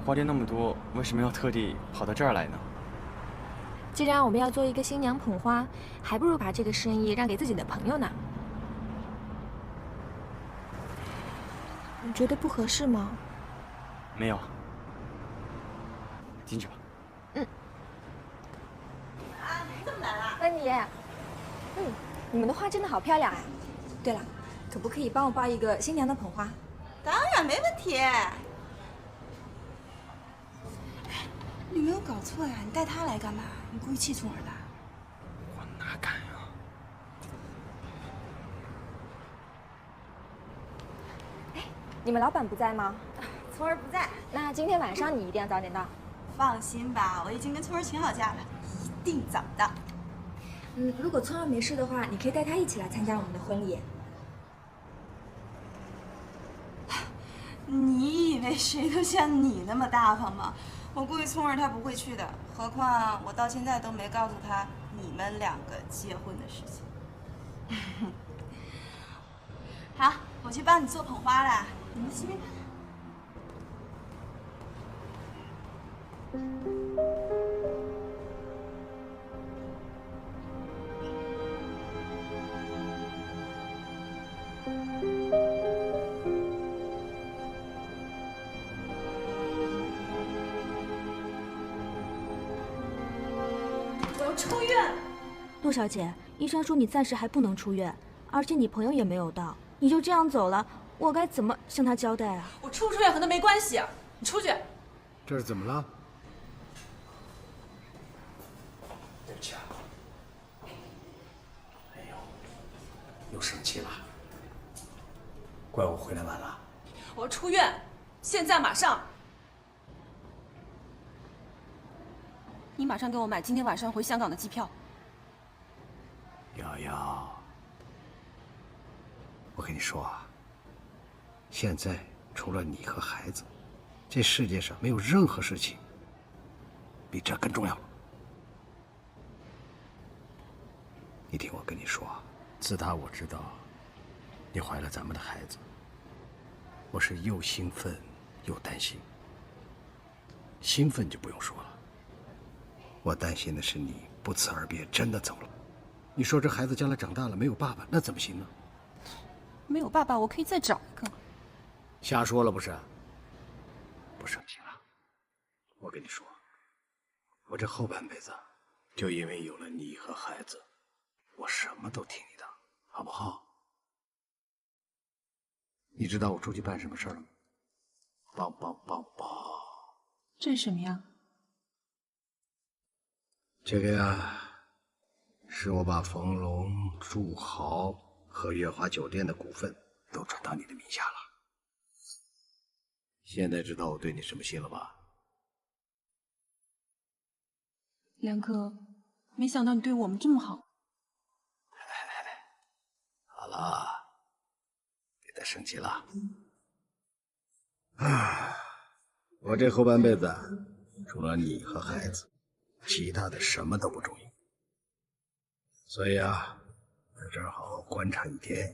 花店那么多，为什么要特地跑到这儿来呢？既然我们要做一个新娘捧花，还不如把这个生意让给自己的朋友呢。你觉得不合适吗？没有。进去吧。嗯。啊，你怎么来了？安妮。你们的花真的好漂亮哎。对了，可不可以帮我包一个新娘的捧花？当然没问题。你没有搞错呀？你带他来干嘛？你故意气聪儿的？我哪敢呀！哎，你们老板不在吗？聪儿不在。那今天晚上你一定要早点到。放心吧，我已经跟村儿请好假了，一定早到。如果村儿没事的话，你可以带他一起来参加我们的婚礼。你以为谁都像你那么大方吗？我估计聪儿他不会去的，何况我到现在都没告诉他你们两个结婚的事情。好，我去帮你做捧花了，你们去。我要出院。陆小姐，医生说你暂时还不能出院，而且你朋友也没有到，你就这样走了，我该怎么向他交代啊？我出不出院和他没关系，你出去。这是怎么了？对不起啊。哎呦，又生气了，怪我回来晚了。我要出院，现在马上。你马上给我买今天晚上回香港的机票。瑶瑶，我跟你说啊，现在除了你和孩子，这世界上没有任何事情比这更重要了。你听我跟你说，自打我知道你怀了咱们的孩子，我是又兴奋又担心。兴奋就不用说了，我担心的是你不辞而别，真的走了。你说这孩子将来长大了没有爸爸，那怎么行呢？没有爸爸，我可以再找一个。瞎说了不是？不生气了。我跟你说，我这后半辈子就因为有了你和孩子，我什么都听你的，好不好？你知道我出去办什么事儿了吗？这是什么呀？这个呀，是我把冯龙、祝豪和月华酒店的股份都转到你的名下了。现在知道我对你什么心了吧？梁哥，没想到你对我们这么好。好了，别再生气了。我这后半辈子，除了你和孩子，其他的什么都不重要。所以啊，在这儿好好观察一天，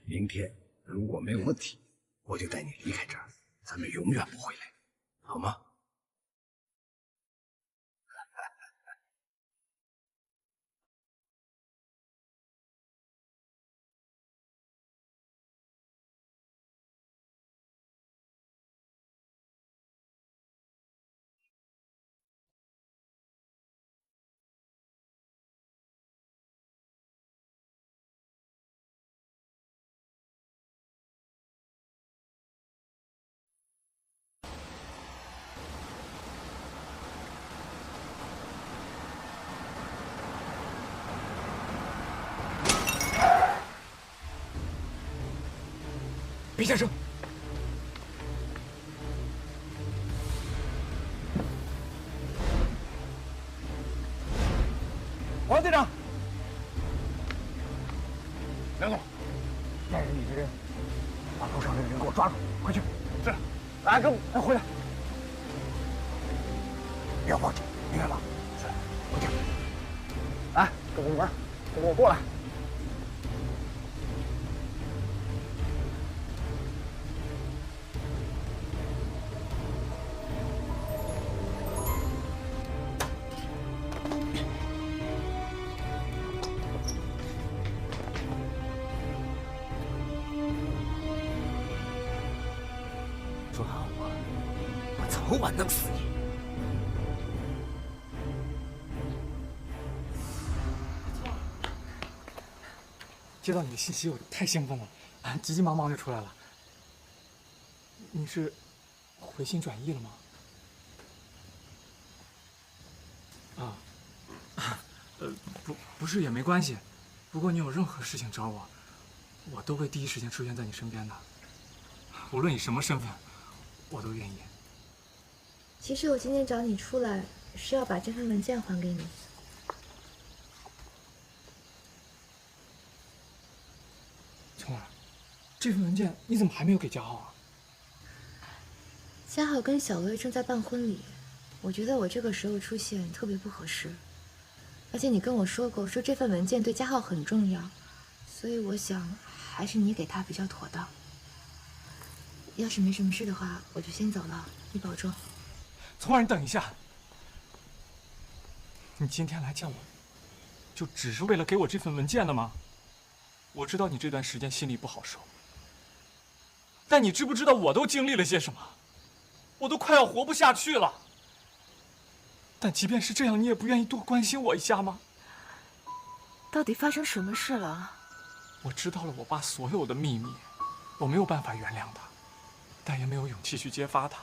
明天如果没有问题，我就带你离开这儿，咱们永远不回来，好吗？别下车！王队长，梁总，带着你的人把楼上那个人给我抓住，快去！是，来，跟我回来，不要报警，明白吗？是，我听。来，跟我玩，跟我过来。抓我早晚弄死你！接到你的信息，我太兴奋了，急急忙忙就出来了。你是回心转意了吗？不是也没关系。不过你有任何事情找我，我都会第一时间出现在你身边的。无论以什么身份，我都愿意。其实我今天找你出来，是要把这份文件还给你。晴儿，这份文件你怎么还没有给嘉浩啊？嘉浩跟小薇正在办婚礼，我觉得我这个时候出现特别不合适。而且你跟我说过，说这份文件对嘉浩很重要，所以我想还是你给他比较妥当。要是没什么事的话，我就先走了，你保重。聪儿，你等一下，你今天来见我，就只是为了给我这份文件的吗？我知道你这段时间心里不好受，但你知不知道我都经历了些什么？我都快要活不下去了。但即便是这样，你也不愿意多关心我一下吗？到底发生什么事了？我知道了我爸所有的秘密，我没有办法原谅他，但也没有勇气去揭发他。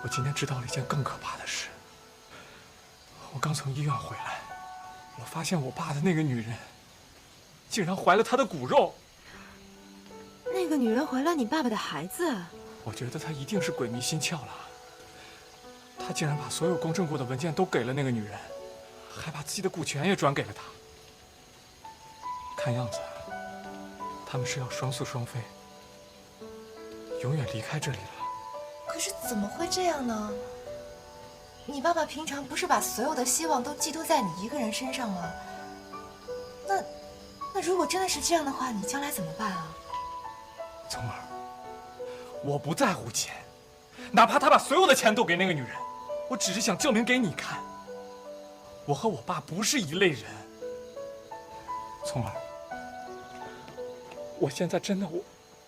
我今天知道了一件更可怕的事。我刚从医院回来，我发现我爸的那个女人，竟然怀了他的骨肉。那个女人怀了你爸爸的孩子？我觉得她一定是鬼迷心窍了。她竟然把所有公证过的文件都给了那个女人，还把自己的股权也转给了她。看样子，他们是要双宿双飞，永远离开这里了。可是怎么会这样呢？你爸爸平常不是把所有的希望都寄托在你一个人身上吗？那如果真的是这样的话，你将来怎么办啊？聪儿，我不在乎钱，哪怕他把所有的钱都给那个女人，我只是想证明给你看，我和我爸不是一类人。聪儿，我现在真的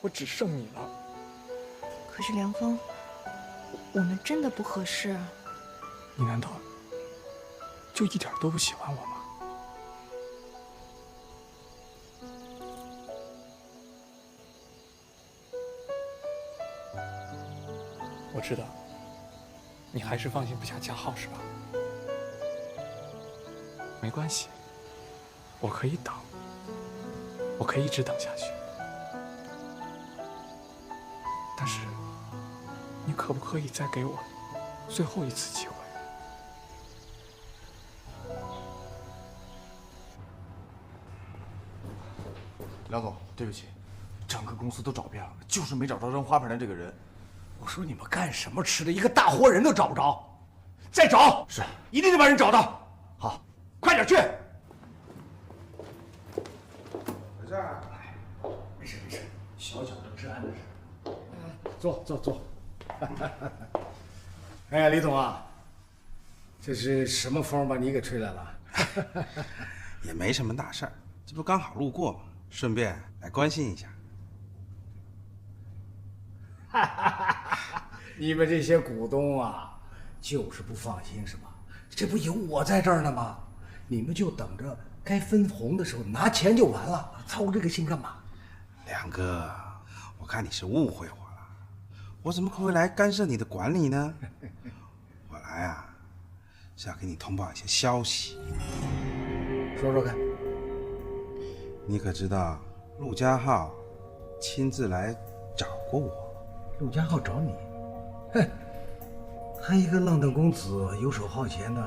我只剩你了。可是梁峰，我们真的不合适啊。你难道就一点都不喜欢我吗？我知道，你还是放心不下嘉浩是吧？没关系，我可以等，我可以一直等下去。但是，你可不可以再给我最后一次机会？梁总，对不起，整个公司都找遍了，就是没找着扔花盆的这个人。我说你们干什么吃的？一个大活人都找不着，再找，是，一定得把人找到。好，快点去。没事，没事没事，小小的治安的事。坐。哎，李总啊，这是什么风把你给吹来了？也没什么大事儿，这不刚好路过吗？顺便来关心一下。你们这些股东啊，就是不放心是吧？这不有我在这儿呢吗？你们就等着该分红的时候拿钱就完了，操这个心干嘛？梁哥，我看你是误会我了，我怎么可会来干涉你的管理呢？我来啊，是要给你通报一些消息。说说看。你可知道陆家浩亲自来找过我？陆家浩找你？哼，他一个愣头公子，游手好闲的，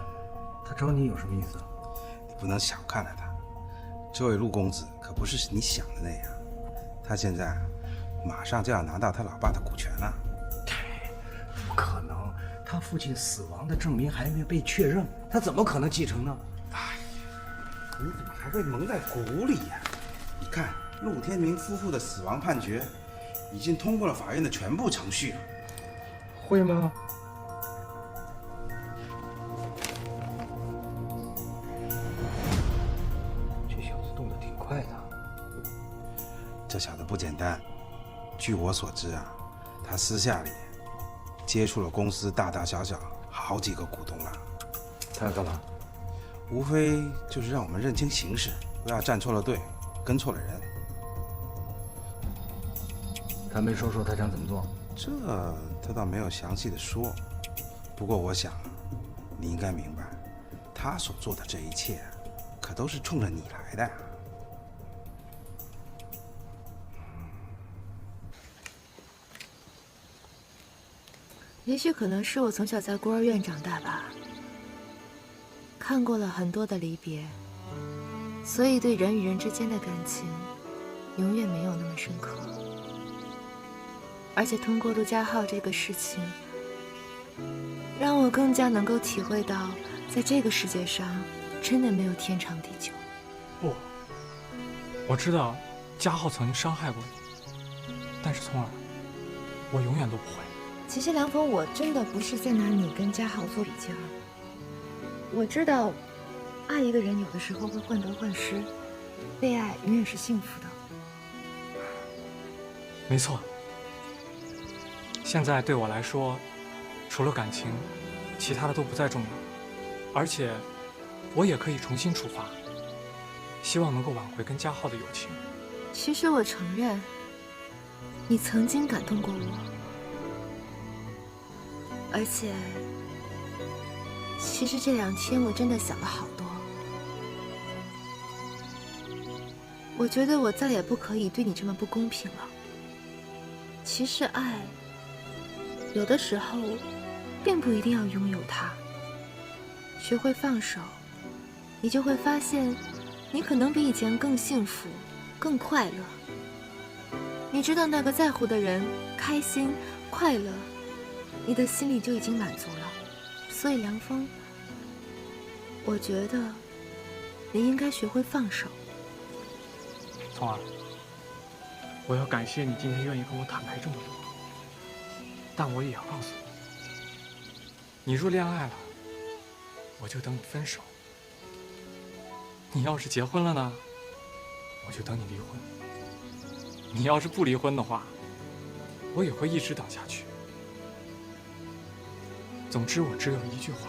他找你有什么意思？你不能小看了他，这位陆公子可不是你想的那样，他现在马上就要拿到他老爸的股权了。不可能，他父亲死亡的证明还没有被确认，他怎么可能继承呢？哎呀，你怎么还被蒙在鼓里呀？你看陆天明夫妇的死亡判决已经通过了法院的全部程序了。会吗？这小子动得挺快的。这小子不简单，据我所知啊，他私下里接触了公司大大小小好几个股东了。他要干嘛？无非就是让我们认清形势，不要站错了队，跟错了人。他没说他想怎么做？这他倒没有详细的说，不过我想，你应该明白，他所做的这一切，可都是冲着你来的呀。也许可能是我从小在孤儿院长大吧，看过了很多的离别，所以对人与人之间的感情永远没有那么深刻。而且通过陆家浩这个事情，让我更加能够体会到，在这个世界上真的没有天长地久。不，我知道家浩曾经伤害过你，但是从而我永远都不会。其实梁峰，我真的不是在拿你跟家浩做比较。我知道，爱一个人有的时候会患得患失，被爱永远是幸福的。没错，现在对我来说，除了感情，其他的都不再重要，而且我也可以重新出发，希望能够挽回跟家浩的友情。其实我承认，你曾经感动过我。而且，其实这2天我真的想了好多。我觉得我再也不可以对你这么不公平了。其实爱，有的时候，并不一定要拥有它。学会放手，你就会发现，你可能比以前更幸福，更快乐。你知道那个在乎的人开心、快乐，你的心里就已经满足了。所以梁峰，我觉得你应该学会放手。聪儿，我要感谢你今天愿意跟我坦白这么多，但我也要告诉你，你若恋爱了，我就等你分手；你要是结婚了呢，我就等你离婚；你要是不离婚的话，我也会一直等下去。总之，我只有一句话：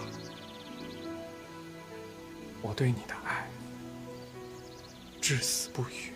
我对你的爱，至死不渝。